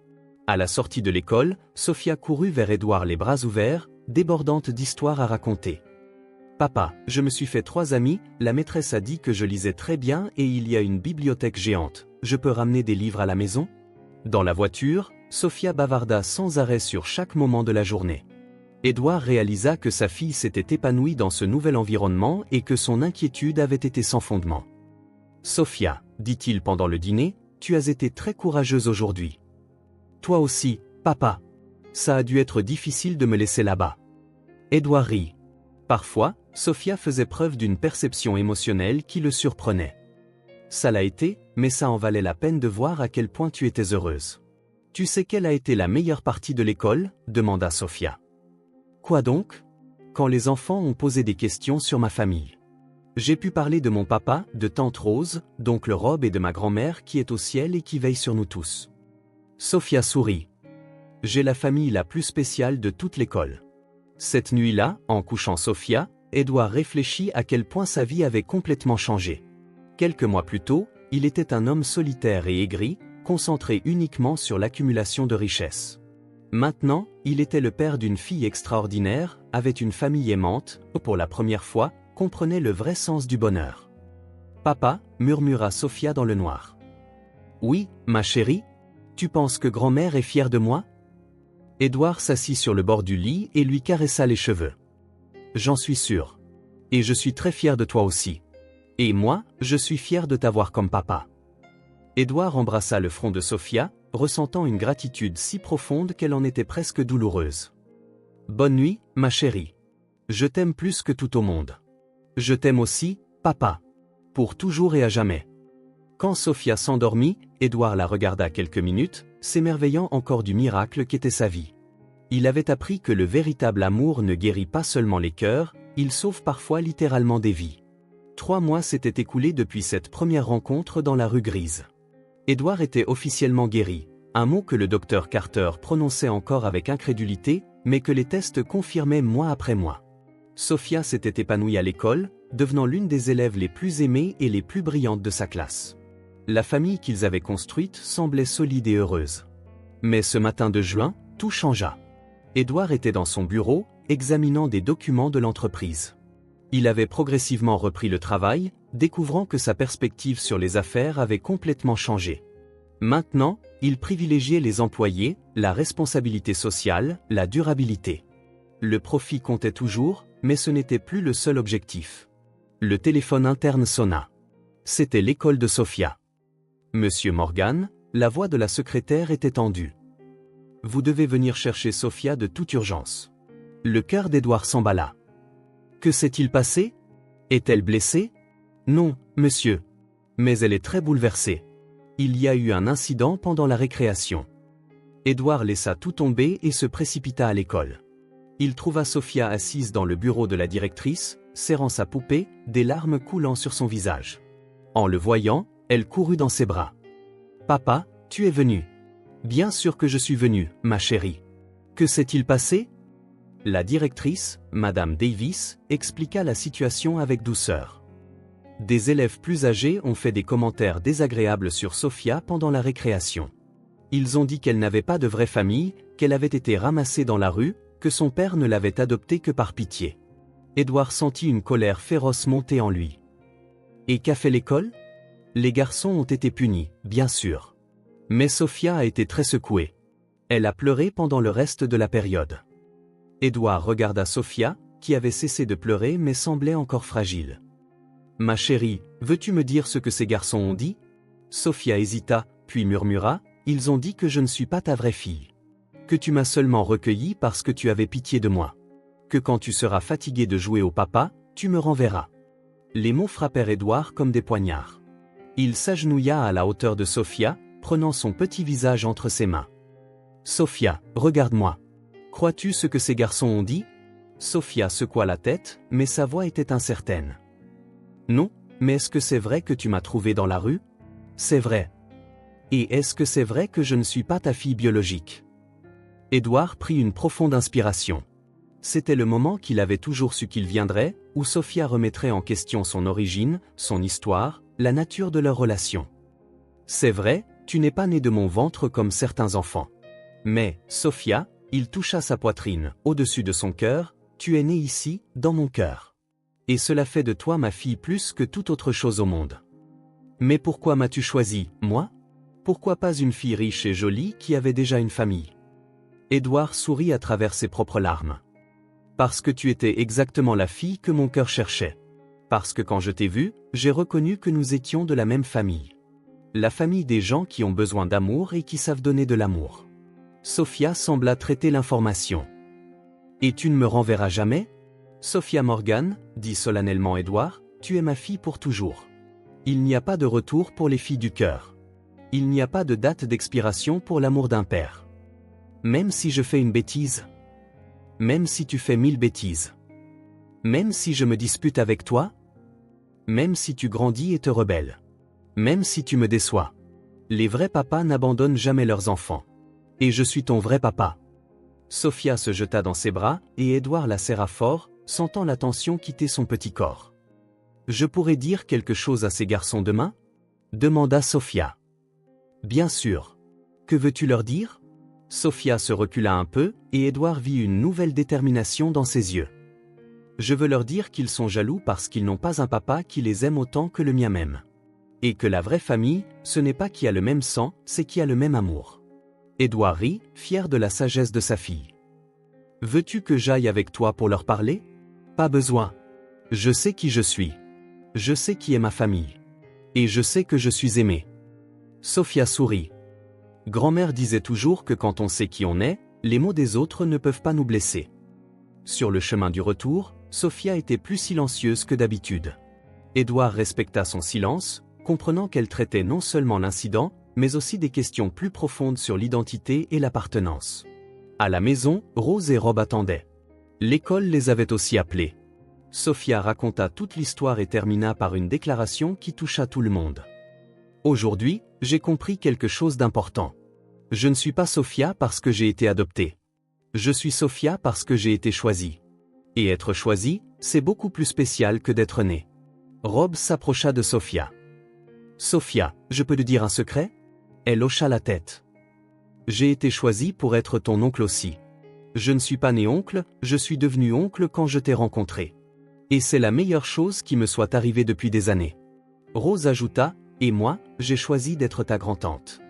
À la sortie de l'école, Sophia courut vers Édouard les bras ouverts, débordante d'histoires à raconter. « Papa, je me suis fait 3 amis, la maîtresse a dit que je lisais très bien et il y a une bibliothèque géante. Je peux ramener des livres à la maison ?» Dans la voiture, Sophia bavarda sans arrêt sur chaque moment de la journée. Édouard réalisa que sa fille s'était épanouie dans ce nouvel environnement et que son inquiétude avait été sans fondement. « Sophia, dit-il pendant le dîner, tu as été très courageuse aujourd'hui. Toi aussi, papa. Ça a dû être difficile de me laisser là-bas. » Édouard rit. Parfois, Sophia faisait preuve d'une perception émotionnelle qui le surprenait. « Ça l'a été, mais ça en valait la peine de voir à quel point tu étais heureuse. »« Tu sais quelle a été la meilleure partie de l'école ?» demanda Sophia. « Quoi donc ? quand les enfants ont posé des questions sur ma famille. J'ai pu parler de mon papa, de tante Rose, d'oncle Rob et de ma grand-mère qui est au ciel et qui veille sur nous tous. Sophia sourit. J'ai la famille la plus spéciale de toute l'école. Cette nuit-là, en couchant Sophia, Édouard réfléchit à quel point sa vie avait complètement changé. Quelques mois plus tôt, il était un homme solitaire et aigri, concentré uniquement sur l'accumulation de richesses. Maintenant, il était le père d'une fille extraordinaire, avait une famille aimante, pour la première fois, comprenait le vrai sens du bonheur. « Papa » murmura Sophia dans le noir. « Oui, ma chérie ? Tu penses que grand-mère est fière de moi ?» Édouard s'assit sur le bord du lit et lui caressa les cheveux. « J'en suis sûr. Et je suis très fier de toi aussi. Et moi, je suis fier de t'avoir comme papa. » Édouard embrassa le front de Sophia, ressentant une gratitude si profonde qu'elle en était presque douloureuse. « Bonne nuit, ma chérie. Je t'aime plus que tout au monde. Je t'aime aussi, papa. Pour toujours et à jamais. » Quand Sophia s'endormit, Édouard la regarda quelques minutes, s'émerveillant encore du miracle qu'était sa vie. Il avait appris que le véritable amour ne guérit pas seulement les cœurs, il sauve parfois littéralement des vies. 3 mois s'étaient écoulés depuis cette première rencontre dans la rue Grise. Édouard était officiellement guéri, un mot que le docteur Carter prononçait encore avec incrédulité, mais que les tests confirmaient mois après mois. Sophia s'était épanouie à l'école, devenant l'une des élèves les plus aimées et les plus brillantes de sa classe. La famille qu'ils avaient construite semblait solide et heureuse. Mais ce matin de juin, tout changea. Édouard était dans son bureau, examinant des documents de l'entreprise. Il avait progressivement repris le travail, découvrant que sa perspective sur les affaires avait complètement changé. Maintenant, il privilégiait les employés, la responsabilité sociale, la durabilité. Le profit comptait toujours, mais ce n'était plus le seul objectif. Le téléphone interne sonna. C'était l'école de Sophia. « Monsieur Morgan », la voix de la secrétaire était tendue. « Vous devez venir chercher Sophia de toute urgence. » Le cœur d'Édouard s'emballa. « Que s'est-il passé ? Est-elle blessée ? » ?»« Non, monsieur. Mais elle est très bouleversée. Il y a eu un incident pendant la récréation. » Édouard laissa tout tomber et se précipita à l'école. Il trouva Sophia assise dans le bureau de la directrice, serrant sa poupée, des larmes coulant sur son visage. En le voyant, elle courut dans ses bras. « Papa, tu es venu. »« Bien sûr que je suis venu, ma chérie. »« Que s'est-il passé ?» La directrice, Madame Davis, expliqua la situation avec douceur. Des élèves plus âgés ont fait des commentaires désagréables sur Sophia pendant la récréation. Ils ont dit qu'elle n'avait pas de vraie famille, qu'elle avait été ramassée dans la rue, que son père ne l'avait adoptée que par pitié. Édouard sentit une colère féroce monter en lui. Et qu'a fait l'école ? Les garçons ont été punis, bien sûr. Mais Sophia a été très secouée. Elle a pleuré pendant le reste de la période. Édouard regarda Sophia, qui avait cessé de pleurer mais semblait encore fragile. « Ma chérie, veux-tu me dire ce que ces garçons ont dit ?» Sophia hésita, puis murmura, « Ils ont dit que je ne suis pas ta vraie fille. Que tu m'as seulement recueillie parce que tu avais pitié de moi. Que quand tu seras fatigué de jouer au papa, tu me renverras. » Les mots frappèrent Édouard comme des poignards. Il s'agenouilla à la hauteur de Sophia, prenant son petit visage entre ses mains. « Sophia, regarde-moi. Crois-tu ce que ces garçons ont dit ?» Sophia secoua la tête, mais sa voix était incertaine. « Non, mais est-ce que c'est vrai que tu m'as trouvée dans la rue ? » ?»« C'est vrai. »« Et est-ce que c'est vrai que je ne suis pas ta fille biologique ?» Édouard prit une profonde inspiration. C'était le moment qu'il avait toujours su qu'il viendrait, où Sophia remettrait en question son origine, son histoire, la nature de leur relation. « C'est vrai, tu n'es pas née de mon ventre comme certains enfants. Mais, Sophia, » il toucha sa poitrine, au-dessus de son cœur, « tu es née ici, dans mon cœur. Et cela fait de toi ma fille plus que toute autre chose au monde. Mais pourquoi m'as-tu choisi, moi ? Pourquoi pas une fille riche et jolie qui avait déjà une famille ?» Édouard sourit à travers ses propres larmes. « Parce que tu étais exactement la fille que mon cœur cherchait. Parce que quand je t'ai vue, j'ai reconnu que nous étions de la même famille. La famille des gens qui ont besoin d'amour et qui savent donner de l'amour. » Sophia sembla traiter l'information. « Et tu ne me renverras jamais ? » Sophia Morgan, dit solennellement Édouard, tu es ma fille pour toujours. Il n'y a pas de retour pour les filles du cœur. Il n'y a pas de date d'expiration pour l'amour d'un père. Même si je fais une bêtise. Même si tu fais 1000 bêtises. Même si je me dispute avec toi? Même si tu grandis et te rebelles? Même si tu me déçois? Les vrais papas n'abandonnent jamais leurs enfants. Et je suis ton vrai papa. Sophia se jeta dans ses bras, et Édouard la serra fort, sentant la tension quitter son petit corps. Je pourrais dire quelque chose à ces garçons demain? Demanda Sophia. Bien sûr. Que veux-tu leur dire? Sophia se recula un peu, et Édouard vit une nouvelle détermination dans ses yeux. Je veux leur dire qu'ils sont jaloux parce qu'ils n'ont pas un papa qui les aime autant que le mien même. Et que la vraie famille, ce n'est pas qui a le même sang, c'est qui a le même amour. Édouard rit, fier de la sagesse de sa fille. Veux-tu que j'aille avec toi pour leur parler? Pas besoin. Je sais qui je suis. Je sais qui est ma famille. Et je sais que je suis aimé. Sophia sourit. Grand-mère disait toujours que quand on sait qui on est, les mots des autres ne peuvent pas nous blesser. Sur le chemin du retour, Sophia était plus silencieuse que d'habitude. Édouard respecta son silence, comprenant qu'elle traitait non seulement l'incident, mais aussi des questions plus profondes sur l'identité et l'appartenance. À la maison, Rose et Rob attendaient. L'école les avait aussi appelés. Sophia raconta toute l'histoire et termina par une déclaration qui toucha tout le monde. Aujourd'hui, j'ai compris quelque chose d'important. Je ne suis pas Sophia parce que j'ai été adoptée. Je suis Sophia parce que j'ai été choisie. Et être choisie, c'est beaucoup plus spécial que d'être née. Rob s'approcha de Sophia. Sophia, je peux te dire un secret? Elle hocha la tête. J'ai été choisie pour être ton oncle aussi. Je ne suis pas né oncle, je suis devenu oncle quand je t'ai rencontré. Et c'est la meilleure chose qui me soit arrivée depuis des années. Rose ajouta, et moi, j'ai choisi d'être ta grand-tante.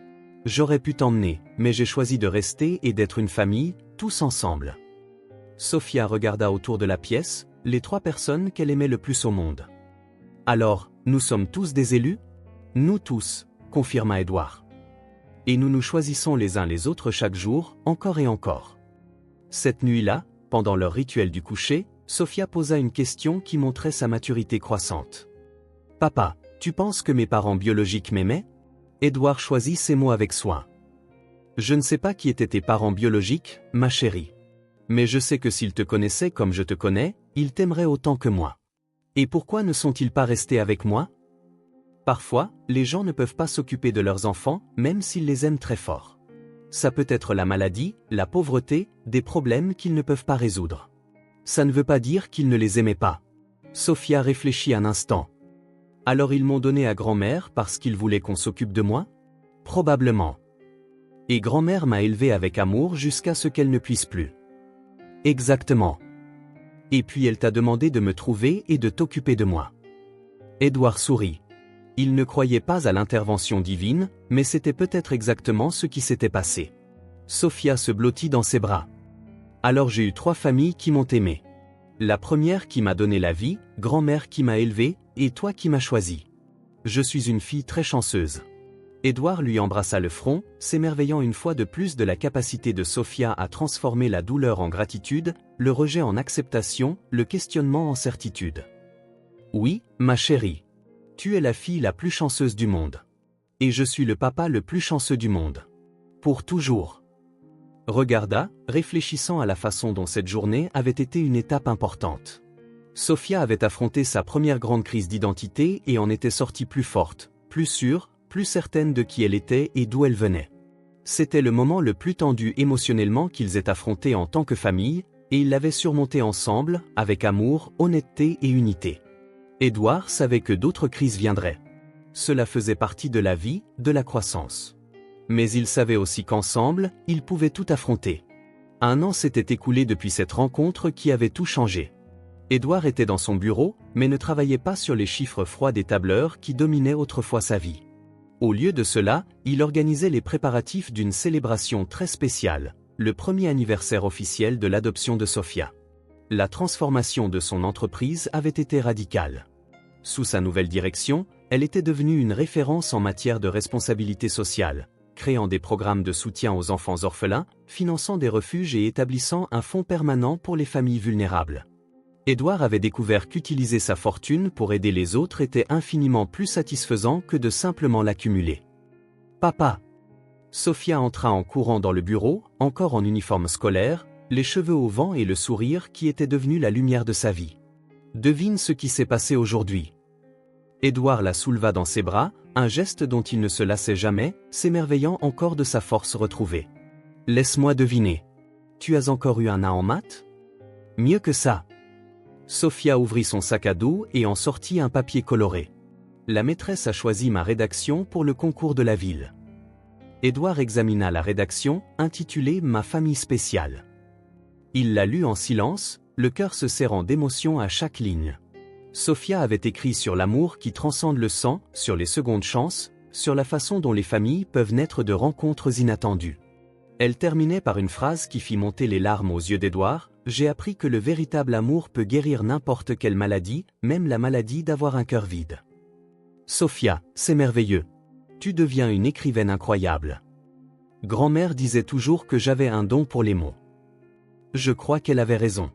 J'aurais pu t'emmener, mais j'ai choisi de rester et d'être une famille, tous ensemble. Sophia regarda autour de la pièce, les 3 personnes qu'elle aimait le plus au monde. Alors, nous sommes tous des élus? Nous tous, confirma Édouard. Et nous nous choisissons les uns les autres chaque jour, encore et encore. Cette nuit-là, pendant leur rituel du coucher, Sophia posa une question qui montrait sa maturité croissante. Papa, tu penses que mes parents biologiques m'aimaient? Édouard choisit ses mots avec soin. Je ne sais pas qui étaient tes parents biologiques, ma chérie. Mais je sais que s'ils te connaissaient comme je te connais, ils t'aimeraient autant que moi. Et pourquoi ne sont-ils pas restés avec moi? Parfois, les gens ne peuvent pas s'occuper de leurs enfants, même s'ils les aiment très fort. Ça peut être la maladie, la pauvreté, des problèmes qu'ils ne peuvent pas résoudre. Ça ne veut pas dire qu'ils ne les aimaient pas. Sophia réfléchit un instant. Alors ils m'ont donné à grand-mère parce qu'ils voulaient qu'on s'occupe de moi? Probablement. Et grand-mère m'a élevé avec amour jusqu'à ce qu'elle ne puisse plus. Exactement. Et puis elle t'a demandé de me trouver et de t'occuper de moi. Édouard sourit. Il ne croyait pas à l'intervention divine, mais c'était peut-être exactement ce qui s'était passé. Sophia se blottit dans ses bras. Alors j'ai eu 3 familles qui m'ont aimé. La première qui m'a donné la vie, grand-mère qui m'a élevé, et toi qui m'as choisi. Je suis une fille très chanceuse. Édouard lui embrassa le front, s'émerveillant une fois de plus de la capacité de Sophia à transformer la douleur en gratitude, le rejet en acceptation, le questionnement en certitude. Oui, ma chérie. Tu es la fille la plus chanceuse du monde. Et je suis le papa le plus chanceux du monde. Pour toujours. Regarda, réfléchissant à la façon dont cette journée avait été une étape importante. Sophia avait affronté sa première grande crise d'identité et en était sortie plus forte, plus sûre, plus certaine de qui elle était et d'où elle venait. C'était le moment le plus tendu émotionnellement qu'ils aient affronté en tant que famille, et ils l'avaient surmonté ensemble, avec amour, honnêteté et unité. Édouard savait que d'autres crises viendraient. Cela faisait partie de la vie, de la croissance. Mais il savait aussi qu'ensemble, ils pouvaient tout affronter. 1 an s'était écoulé depuis cette rencontre qui avait tout changé. Édouard était dans son bureau, mais ne travaillait pas sur les chiffres froids des tableurs qui dominaient autrefois sa vie. Au lieu de cela, il organisait les préparatifs d'une célébration très spéciale, le premier anniversaire officiel de l'adoption de Sophia. La transformation de son entreprise avait été radicale. Sous sa nouvelle direction, elle était devenue une référence en matière de responsabilité sociale, créant des programmes de soutien aux enfants orphelins, finançant des refuges et établissant un fonds permanent pour les familles vulnérables. Édouard avait découvert qu'utiliser sa fortune pour aider les autres était infiniment plus satisfaisant que de simplement l'accumuler. Papa. Sophia entra en courant dans le bureau, encore en uniforme scolaire, les cheveux au vent et le sourire qui était devenu la lumière de sa vie. Devine ce qui s'est passé aujourd'hui. Édouard la souleva dans ses bras, un geste dont il ne se lassait jamais, s'émerveillant encore de sa force retrouvée. Laisse-moi deviner. Tu as encore eu un A en maths? Mieux que ça. Sophia ouvrit son sac à dos et en sortit un papier coloré. La maîtresse a choisi ma rédaction pour le concours de la ville. Édouard examina la rédaction, intitulée « Ma famille spéciale ». Il la lut en silence, le cœur se serrant d'émotion à chaque ligne. Sophia avait écrit sur l'amour qui transcende le sang, sur les secondes chances, sur la façon dont les familles peuvent naître de rencontres inattendues. Elle terminait par une phrase qui fit monter les larmes aux yeux d'Édouard. « J'ai appris que le véritable amour peut guérir n'importe quelle maladie, même la maladie d'avoir un cœur vide. » Sophia, c'est merveilleux. Tu deviens une écrivaine incroyable. Grand-mère disait toujours que j'avais un don pour les mots. Je crois qu'elle avait raison.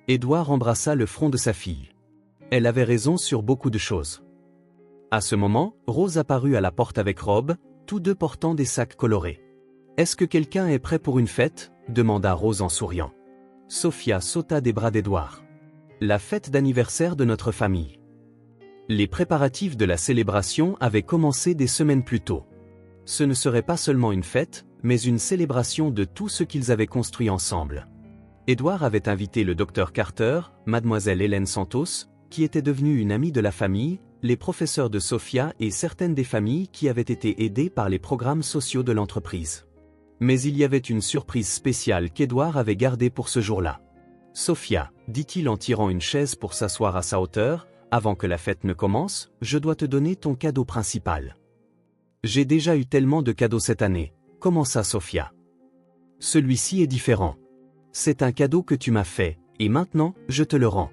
Édouard embrassa le front de sa fille. Elle avait raison sur beaucoup de choses. À ce moment, Rose apparut à la porte avec Rob, tous deux portant des sacs colorés. « Est-ce que quelqu'un est prêt pour une fête ?» demanda Rose en souriant. Sophia sauta des bras d'Édouard. « La fête d'anniversaire de notre famille. » Les préparatifs de la célébration avaient commencé des semaines plus tôt. Ce ne serait pas seulement une fête, mais une célébration de tout ce qu'ils avaient construit ensemble. Édouard avait invité le docteur Carter, mademoiselle Hélène Santos, qui était devenue une amie de la famille, les professeurs de Sophia et certaines des familles qui avaient été aidées par les programmes sociaux de l'entreprise. Mais il y avait une surprise spéciale qu'Édouard avait gardée pour ce jour-là. « Sophia, dit-il en tirant une chaise pour s'asseoir à sa hauteur, avant que la fête ne commence, je dois te donner ton cadeau principal. » « J'ai déjà eu tellement de cadeaux cette année. » Commença Sophia. « Celui-ci est différent. C'est un cadeau que tu m'as fait, et maintenant, je te le rends. »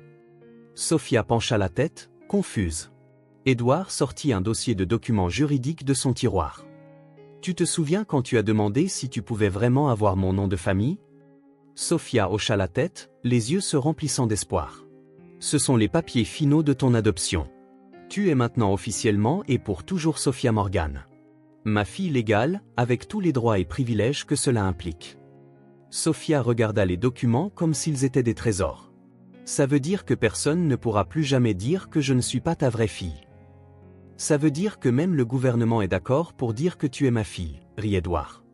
Sophia pencha la tête, confuse. Édouard sortit un dossier de documents juridiques de son tiroir. « Tu te souviens quand tu as demandé si tu pouvais vraiment avoir mon nom de famille ?» Sophia hocha la tête, les yeux se remplissant d'espoir. « Ce sont les papiers finaux de ton adoption. Tu es maintenant officiellement et pour toujours Sophia Morgan. Ma fille légale, avec tous les droits et privilèges que cela implique. » Sophia regarda les documents comme s'ils étaient des trésors. « Ça veut dire que personne ne pourra plus jamais dire que je ne suis pas ta vraie fille. Ça veut dire que même le gouvernement est d'accord pour dire que tu es ma fille, » rit Édouard.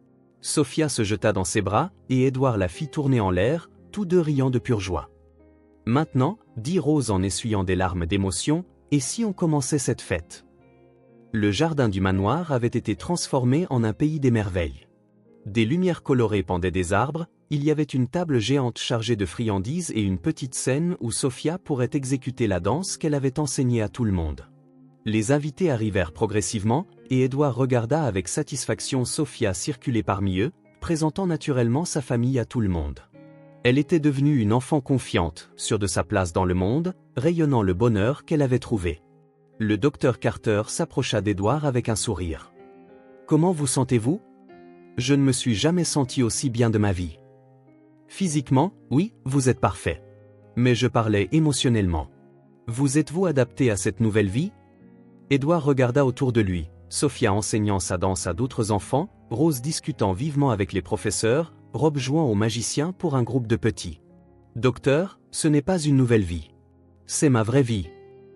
Sophia se jeta dans ses bras, et Édouard la fit tourner en l'air, tous deux riant de pure joie. « Maintenant, » dit Rose en essuyant des larmes d'émotion, « et si on commençait cette fête ?» Le jardin du manoir avait été transformé en un pays des merveilles. Des lumières colorées pendaient des arbres, il y avait une table géante chargée de friandises et une petite scène où Sophia pourrait exécuter la danse qu'elle avait enseignée à tout le monde. Les invités arrivèrent progressivement, et Édouard regarda avec satisfaction Sophia circuler parmi eux, présentant naturellement sa famille à tout le monde. Elle était devenue une enfant confiante, sûre de sa place dans le monde, rayonnant le bonheur qu'elle avait trouvé. Le docteur Carter s'approcha d'Édouard avec un sourire. « Comment vous sentez-vous ? Je ne me suis jamais senti aussi bien de ma vie. » Physiquement, oui, vous êtes parfait. Mais je parlais émotionnellement. Vous êtes-vous adapté à cette nouvelle vie ? Édouard regarda autour de lui, Sophia enseignant sa danse à d'autres enfants, Rose discutant vivement avec les professeurs, Rob jouant au magicien pour un groupe de petits. « Docteur, ce n'est pas une nouvelle vie. C'est ma vraie vie.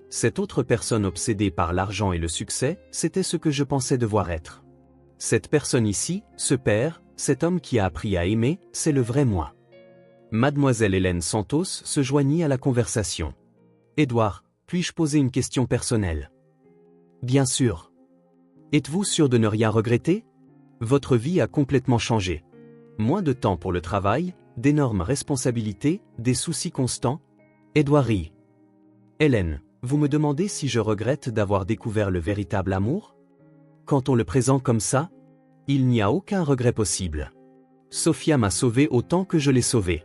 Cette autre personne obsédée par l'argent et le succès, c'était ce que je pensais devoir être. Cette personne ici, ce père, cet homme qui a appris à aimer, c'est le vrai moi. » Mademoiselle Hélène Santos se joignit à la conversation. « Édouard, puis-je poser une question personnelle ? » « Bien sûr. Êtes-vous sûr de ne rien regretter ? Votre vie a complètement changé. Moins de temps pour le travail, d'énormes responsabilités, des soucis constants. » Édouard rit. « Hélène, vous me demandez si je regrette d'avoir découvert le véritable amour ? Quand on le présente comme ça, il n'y a aucun regret possible. Sophia m'a sauvé autant que je l'ai sauvé.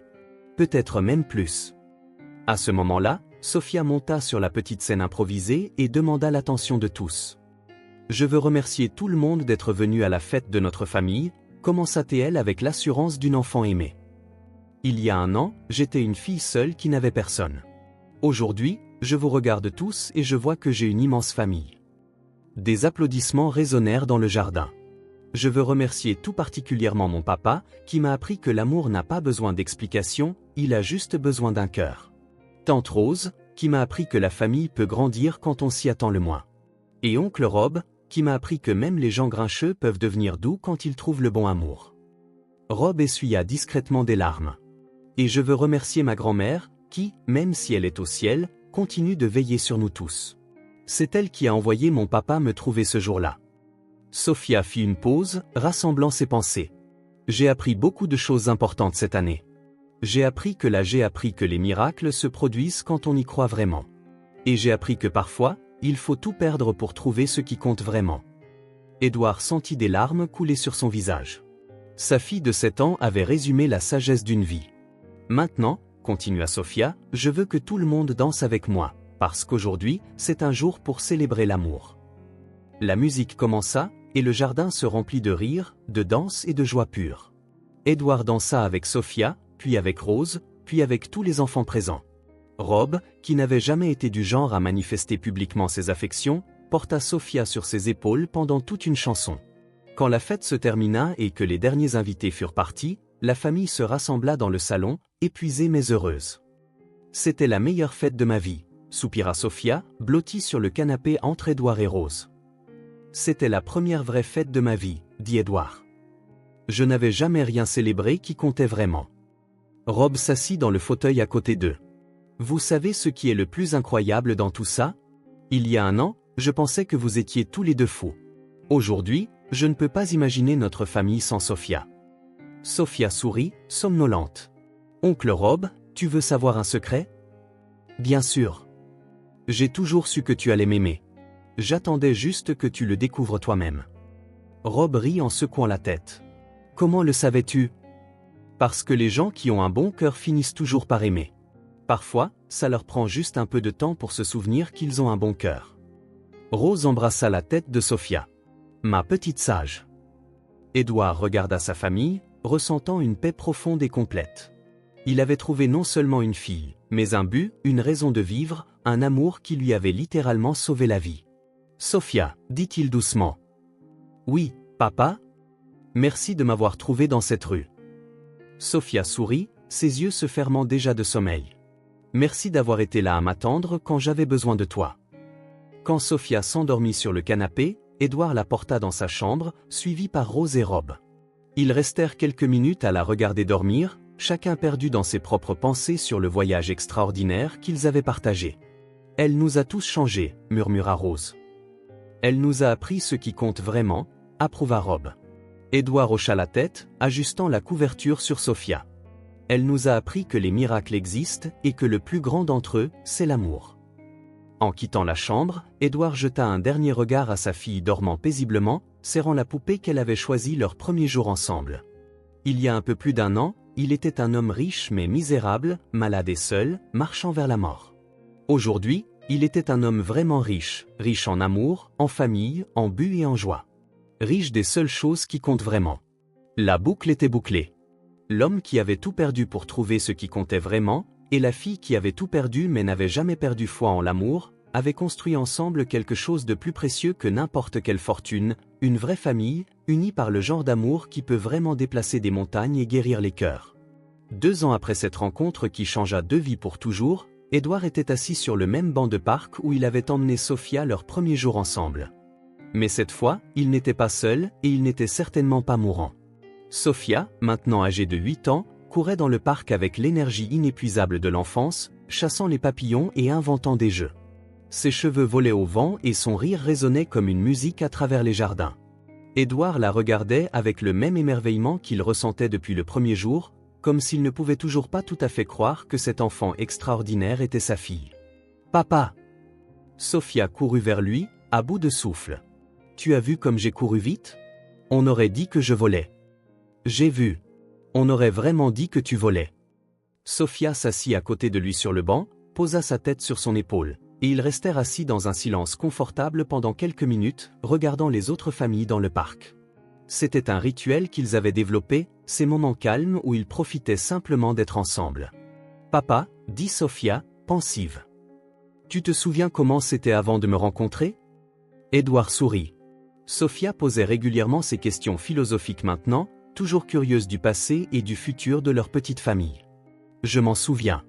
Peut-être même plus. » À ce moment-là, Sophia monta sur la petite scène improvisée et demanda l'attention de tous. « Je veux remercier tout le monde d'être venu à la fête de notre famille, » commença-t-elle avec l'assurance d'une enfant aimée. « Il y a un an, j'étais une fille seule qui n'avait personne. Aujourd'hui, je vous regarde tous et je vois que j'ai une immense famille. » Des applaudissements résonnèrent dans le jardin. « Je veux remercier tout particulièrement mon papa, qui m'a appris que l'amour n'a pas besoin d'explication, il a juste besoin d'un cœur. » Tante Rose, qui m'a appris que la famille peut grandir quand on s'y attend le moins. Et oncle Rob, qui m'a appris que même les gens grincheux peuvent devenir doux quand ils trouvent le bon amour. Rob essuya discrètement des larmes. Et je veux remercier ma grand-mère, qui, même si elle est au ciel, continue de veiller sur nous tous. C'est elle qui a envoyé mon papa me trouver ce jour-là. Sophia fit une pause, rassemblant ses pensées. J'ai appris beaucoup de choses importantes cette année. J'ai appris que les miracles se produisent quand on y croit vraiment. Et j'ai appris que parfois, il faut tout perdre pour trouver ce qui compte vraiment. Édouard sentit des larmes couler sur son visage. Sa fille de 7 ans avait résumé la sagesse d'une vie. Maintenant, continua Sophia, je veux que tout le monde danse avec moi, parce qu'aujourd'hui, c'est un jour pour célébrer l'amour. La musique commença, et le jardin se remplit de rires, de danse et de joie pure. Édouard dansa avec Sophia, puis avec Rose, puis avec tous les enfants présents. Rob, qui n'avait jamais été du genre à manifester publiquement ses affections, porta Sophia sur ses épaules pendant toute une chanson. Quand la fête se termina et que les derniers invités furent partis, la famille se rassembla dans le salon, épuisée mais heureuse. C'était la meilleure fête de ma vie, soupira Sophia, blottie sur le canapé entre Édouard et Rose. C'était la première vraie fête de ma vie, dit Édouard. Je n'avais jamais rien célébré qui comptait vraiment. Rob s'assit dans le fauteuil à côté d'eux. Vous savez ce qui est le plus incroyable dans tout ça? Il y a un an, je pensais que vous étiez tous les deux fous. Aujourd'hui, je ne peux pas imaginer notre famille sans Sophia. Sophia sourit, somnolente. Oncle Rob, tu veux savoir un secret? Bien sûr. J'ai toujours su que tu allais m'aimer. J'attendais juste que tu le découvres toi-même. Rob rit en secouant la tête. Comment le savais-tu? Parce que les gens qui ont un bon cœur finissent toujours par aimer. Parfois, ça leur prend juste un peu de temps pour se souvenir qu'ils ont un bon cœur. Rose embrassa la tête de Sophia. Ma petite sage. Édouard regarda sa famille, ressentant une paix profonde et complète. Il avait trouvé non seulement une fille, mais un but, une raison de vivre, un amour qui lui avait littéralement sauvé la vie. Sophia, dit-il doucement. Oui, papa? Merci de m'avoir trouvé dans cette rue. Sophia sourit, ses yeux se fermant déjà de sommeil. Merci d'avoir été là à m'attendre quand j'avais besoin de toi. Quand Sophia s'endormit sur le canapé, Édouard la porta dans sa chambre, suivi par Rose et Rob. Ils restèrent quelques minutes à la regarder dormir, chacun perdu dans ses propres pensées sur le voyage extraordinaire qu'ils avaient partagé. Elle nous a tous changés, murmura Rose. Elle nous a appris ce qui compte vraiment, approuva Rob. Édouard hocha la tête, ajustant la couverture sur Sophia. Elle nous a appris que les miracles existent et que le plus grand d'entre eux, c'est l'amour. En quittant la chambre, Édouard jeta un dernier regard à sa fille dormant paisiblement, serrant la poupée qu'elle avait choisie leur premier jour ensemble. Il y a un peu plus d'1 an, il était un homme riche mais misérable, malade et seul, marchant vers la mort. Aujourd'hui, il était un homme vraiment riche, riche en amour, en famille, en but et en joie. Riche des seules choses qui comptent vraiment. La boucle était bouclée. L'homme qui avait tout perdu pour trouver ce qui comptait vraiment, et la fille qui avait tout perdu mais n'avait jamais perdu foi en l'amour, avaient construit ensemble quelque chose de plus précieux que n'importe quelle fortune, une vraie famille, unie par le genre d'amour qui peut vraiment déplacer des montagnes et guérir les cœurs. 2 ans après cette rencontre qui changea 2 vies pour toujours, Édouard était assis sur le même banc de parc où il avait emmené Sophia leur premier jour ensemble. Mais cette fois, il n'était pas seul, et il n'était certainement pas mourant. Sophia, maintenant âgée de 8 ans, courait dans le parc avec l'énergie inépuisable de l'enfance, chassant les papillons et inventant des jeux. Ses cheveux volaient au vent et son rire résonnait comme une musique à travers les jardins. Édouard la regardait avec le même émerveillement qu'il ressentait depuis le premier jour, comme s'il ne pouvait toujours pas tout à fait croire que cet enfant extraordinaire était sa fille. « Papa !» Sophia courut vers lui, à bout de souffle. « Tu as vu comme j'ai couru vite? On aurait dit que je volais. »« J'ai vu. On aurait vraiment dit que tu volais. » Sophia s'assit à côté de lui sur le banc, posa sa tête sur son épaule, et ils restèrent assis dans un silence confortable pendant quelques minutes, regardant les autres familles dans le parc. C'était un rituel qu'ils avaient développé, ces moments calmes où ils profitaient simplement d'être ensemble. « Papa, » dit Sophia, pensive. « Tu te souviens comment c'était avant de me rencontrer ?» Édouard sourit. Sophia posait régulièrement ces questions philosophiques maintenant, toujours curieuse du passé et du futur de leur petite famille. « Je m'en souviens.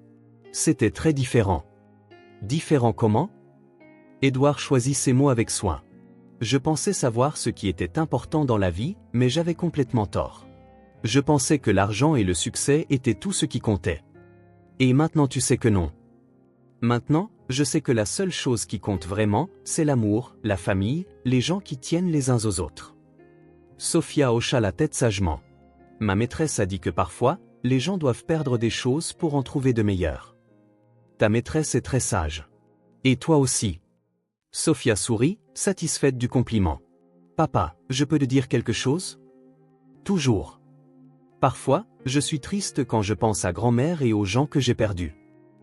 C'était très différent. Différent comment? Édouard choisit ses mots avec soin. Je pensais savoir ce qui était important dans la vie, mais j'avais complètement tort. Je pensais que l'argent et le succès étaient tout ce qui comptait. Et maintenant tu sais que non. Maintenant, je sais que la seule chose qui compte vraiment, c'est l'amour, la famille, les gens qui tiennent les uns aux autres. Sophia hocha la tête sagement. Ma maîtresse a dit que parfois, les gens doivent perdre des choses pour en trouver de meilleures. Ta maîtresse est très sage. Et toi aussi. Sophia sourit, satisfaite du compliment. Papa, je peux te dire quelque chose? Toujours. Parfois, je suis triste quand je pense à grand-mère et aux gens que j'ai perdus.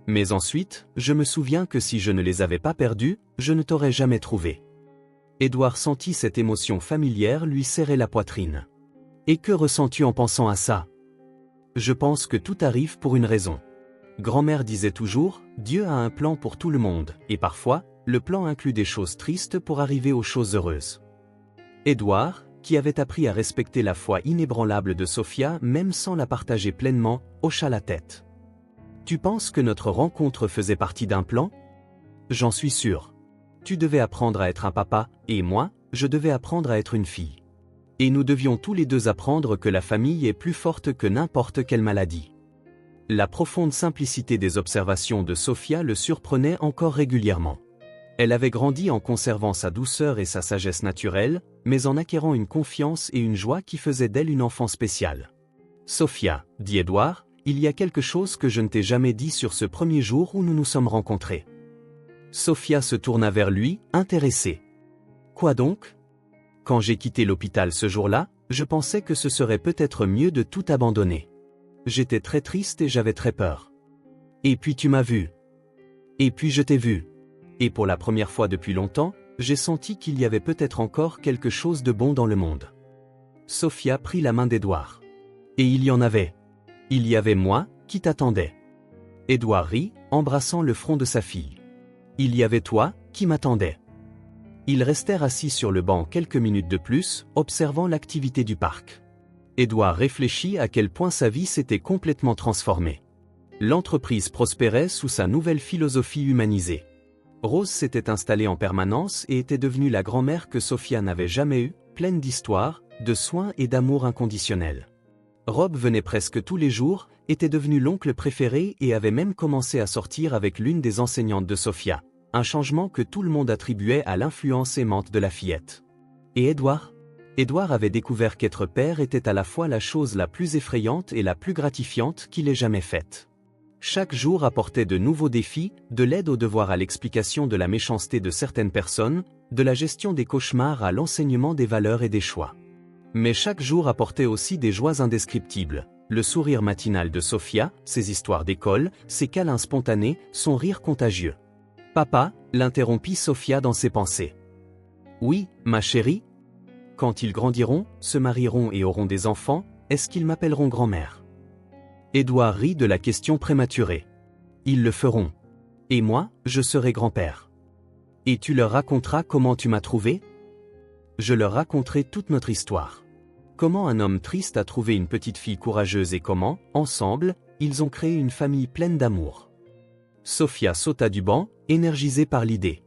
Mais ensuite, je me souviens que si je ne les avais pas perdus, je ne t'aurais jamais trouvé. Édouard sentit cette émotion familière lui serrer la poitrine. Et que ressens-tu en pensant à ça? Je pense que tout arrive pour une raison. Grand-mère disait toujours, Dieu a un plan pour tout le monde, et parfois, le plan inclut des choses tristes pour arriver aux choses heureuses. Édouard, qui avait appris à respecter la foi inébranlable de Sophia même sans la partager pleinement, hocha la tête. Tu penses que notre rencontre faisait partie d'un plan? J'en suis sûr. Tu devais apprendre à être un papa, et moi, je devais apprendre à être une fille. Et nous devions tous les deux apprendre que la famille est plus forte que n'importe quelle maladie. La profonde simplicité des observations de Sophia le surprenait encore régulièrement. Elle avait grandi en conservant sa douceur et sa sagesse naturelle, mais en acquérant une confiance et une joie qui faisaient d'elle une enfant spéciale. Sophia, dit Édouard, il y a quelque chose que je ne t'ai jamais dit sur ce premier jour où nous nous sommes rencontrés. Sophia se tourna vers lui, intéressée. Quoi donc? Quand j'ai quitté l'hôpital ce jour-là, je pensais que ce serait peut-être mieux de tout abandonner. J'étais très triste et j'avais très peur. Et puis tu m'as vu. Et puis je t'ai vu. Et pour la première fois depuis longtemps, j'ai senti qu'il y avait peut-être encore quelque chose de bon dans le monde. Sophia prit la main d'Édouard. Et il y en avait. Il y avait moi, qui t'attendais. Édouard rit, embrassant le front de sa fille. Il y avait toi, qui m'attendais. Ils restèrent assis sur le banc quelques minutes de plus, observant l'activité du parc. Édouard réfléchit à quel point sa vie s'était complètement transformée. L'entreprise prospérait sous sa nouvelle philosophie humanisée. Rose s'était installée en permanence et était devenue la grand-mère que Sophia n'avait jamais eue, pleine d'histoire, de soins et d'amour inconditionnel. Rob venait presque tous les jours, était devenu l'oncle préféré et avait même commencé à sortir avec l'une des enseignantes de Sophia, un changement que tout le monde attribuait à l'influence aimante de la fillette. Et Édouard? Édouard avait découvert qu'être père était à la fois la chose la plus effrayante et la plus gratifiante qu'il ait jamais faite. Chaque jour apportait de nouveaux défis, de l'aide aux devoirs à l'explication de la méchanceté de certaines personnes, de la gestion des cauchemars à l'enseignement des valeurs et des choix. Mais chaque jour apportait aussi des joies indescriptibles, le sourire matinal de Sophia, ses histoires d'école, ses câlins spontanés, son rire contagieux. « Papa » l'interrompit Sophia dans ses pensées. « Oui, ma chérie. Quand ils grandiront, se marieront et auront des enfants, est-ce qu'ils m'appelleront grand-mère » Édouard rit de la question prématurée. Ils le feront. Et moi, je serai grand-père. Et tu leur raconteras comment tu m'as trouvé? Je leur raconterai toute notre histoire. Comment un homme triste a trouvé une petite fille courageuse et comment, ensemble, ils ont créé une famille pleine d'amour. Sophia sauta du banc, énergisée par l'idée.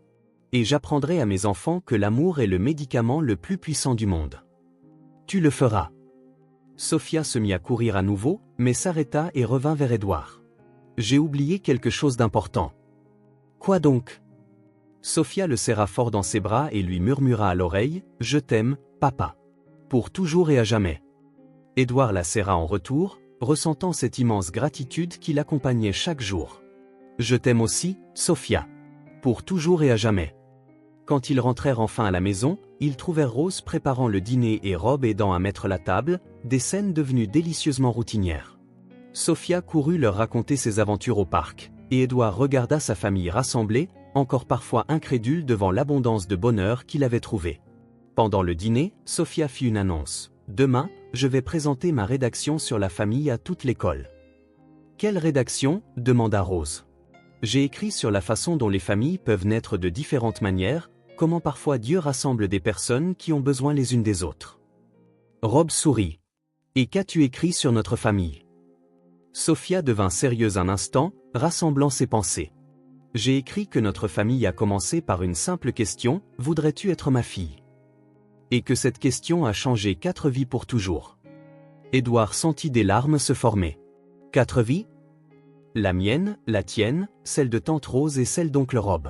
Et j'apprendrai à mes enfants que l'amour est le médicament le plus puissant du monde. Tu le feras. Sophia se mit à courir à nouveau, mais s'arrêta et revint vers Édouard. J'ai oublié quelque chose d'important. Quoi donc? Sophia le serra fort dans ses bras et lui murmura à l'oreille, « Je t'aime, papa. Pour toujours et à jamais. » Édouard la serra en retour, ressentant cette immense gratitude qui l'accompagnait chaque jour. « Je t'aime aussi, Sophia. Pour toujours et à jamais. » Quand ils rentrèrent enfin à la maison, ils trouvèrent Rose préparant le dîner et Rob aidant à mettre la table, des scènes devenues délicieusement routinières. Sophia courut leur raconter ses aventures au parc, et Édouard regarda sa famille rassemblée, encore parfois incrédule devant l'abondance de bonheur qu'il avait trouvé. Pendant le dîner, Sophia fit une annonce. « Demain, je vais présenter ma rédaction sur la famille à toute l'école. » « Quelle rédaction ?» demanda Rose. « J'ai écrit sur la façon dont les familles peuvent naître de différentes manières, comment parfois Dieu rassemble des personnes qui ont besoin les unes des autres. » Rob sourit. « Et qu'as-tu écrit sur notre famille ?» Sophia devint sérieuse un instant, rassemblant ses pensées. J'ai écrit que notre famille a commencé par une simple question, voudrais-tu être ma fille? Et que cette question a changé 4 vies pour toujours. Édouard sentit des larmes se former. 4 vies? La mienne, la tienne, celle de tante Rose et celle d'oncle Rob.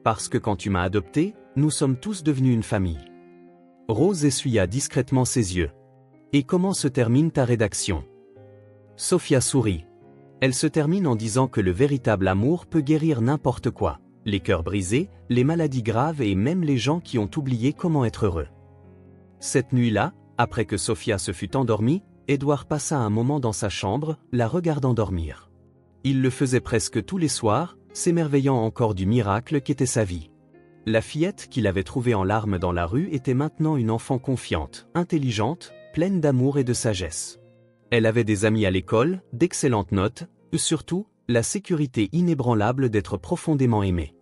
Parce que quand tu m'as adopté, nous sommes tous devenus une famille. Rose essuya discrètement ses yeux. Et comment se termine ta rédaction? Sophia sourit. Elle se termine en disant que le véritable amour peut guérir n'importe quoi, les cœurs brisés, les maladies graves et même les gens qui ont oublié comment être heureux. Cette nuit-là, après que Sophia se fut endormie, Édouard passa un moment dans sa chambre, la regardant dormir. Il le faisait presque tous les soirs, s'émerveillant encore du miracle qu'était sa vie. La fillette qu'il avait trouvée en larmes dans la rue était maintenant une enfant confiante, intelligente, pleine d'amour et de sagesse. Elle avait des amis à l'école, d'excellentes notes, et surtout, la sécurité inébranlable d'être profondément aimée.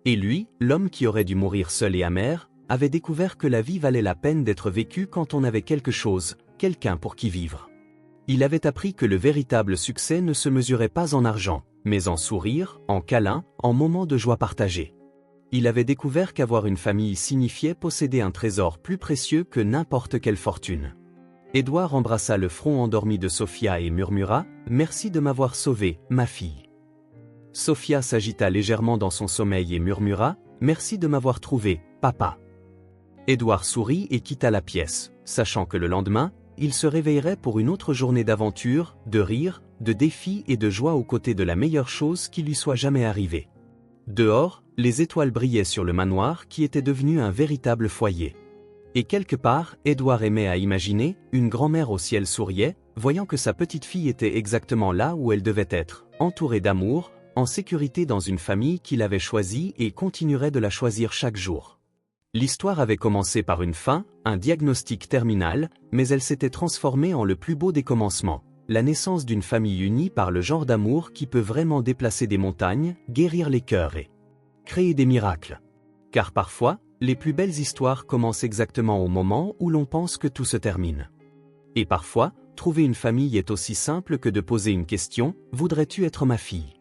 Et lui, l'homme qui aurait dû mourir seul et amer, avait découvert que la vie valait la peine d'être vécue quand on avait quelque chose, quelqu'un pour qui vivre. Il avait appris que le véritable succès ne se mesurait pas en argent, mais en sourire, en câlins, en moments de joie partagée. Il avait découvert qu'avoir une famille signifiait posséder un trésor plus précieux que n'importe quelle fortune. Édouard embrassa le front endormi de Sophia et murmura « Merci de m'avoir sauvée, ma fille ». Sophia s'agita légèrement dans son sommeil et murmura « Merci de m'avoir trouvé, papa ». Édouard sourit et quitta la pièce, sachant que le lendemain, il se réveillerait pour une autre journée d'aventure, de rire, de défis et de joie aux côtés de la meilleure chose qui lui soit jamais arrivée. Dehors, les étoiles brillaient sur le manoir qui était devenu un véritable foyer. Et quelque part, Édouard aimait à imaginer, une grand-mère au ciel souriait, voyant que sa petite fille était exactement là où elle devait être, entourée d'amour, en sécurité dans une famille qu'il avait choisie et continuerait de la choisir chaque jour. L'histoire avait commencé par une fin, un diagnostic terminal, mais elle s'était transformée en le plus beau des commencements, la naissance d'une famille unie par le genre d'amour qui peut vraiment déplacer des montagnes, guérir les cœurs et créer des miracles. Car parfois, les plus belles histoires commencent exactement au moment où l'on pense que tout se termine. Et parfois, trouver une famille est aussi simple que de poser une question, voudrais-tu être ma fille ?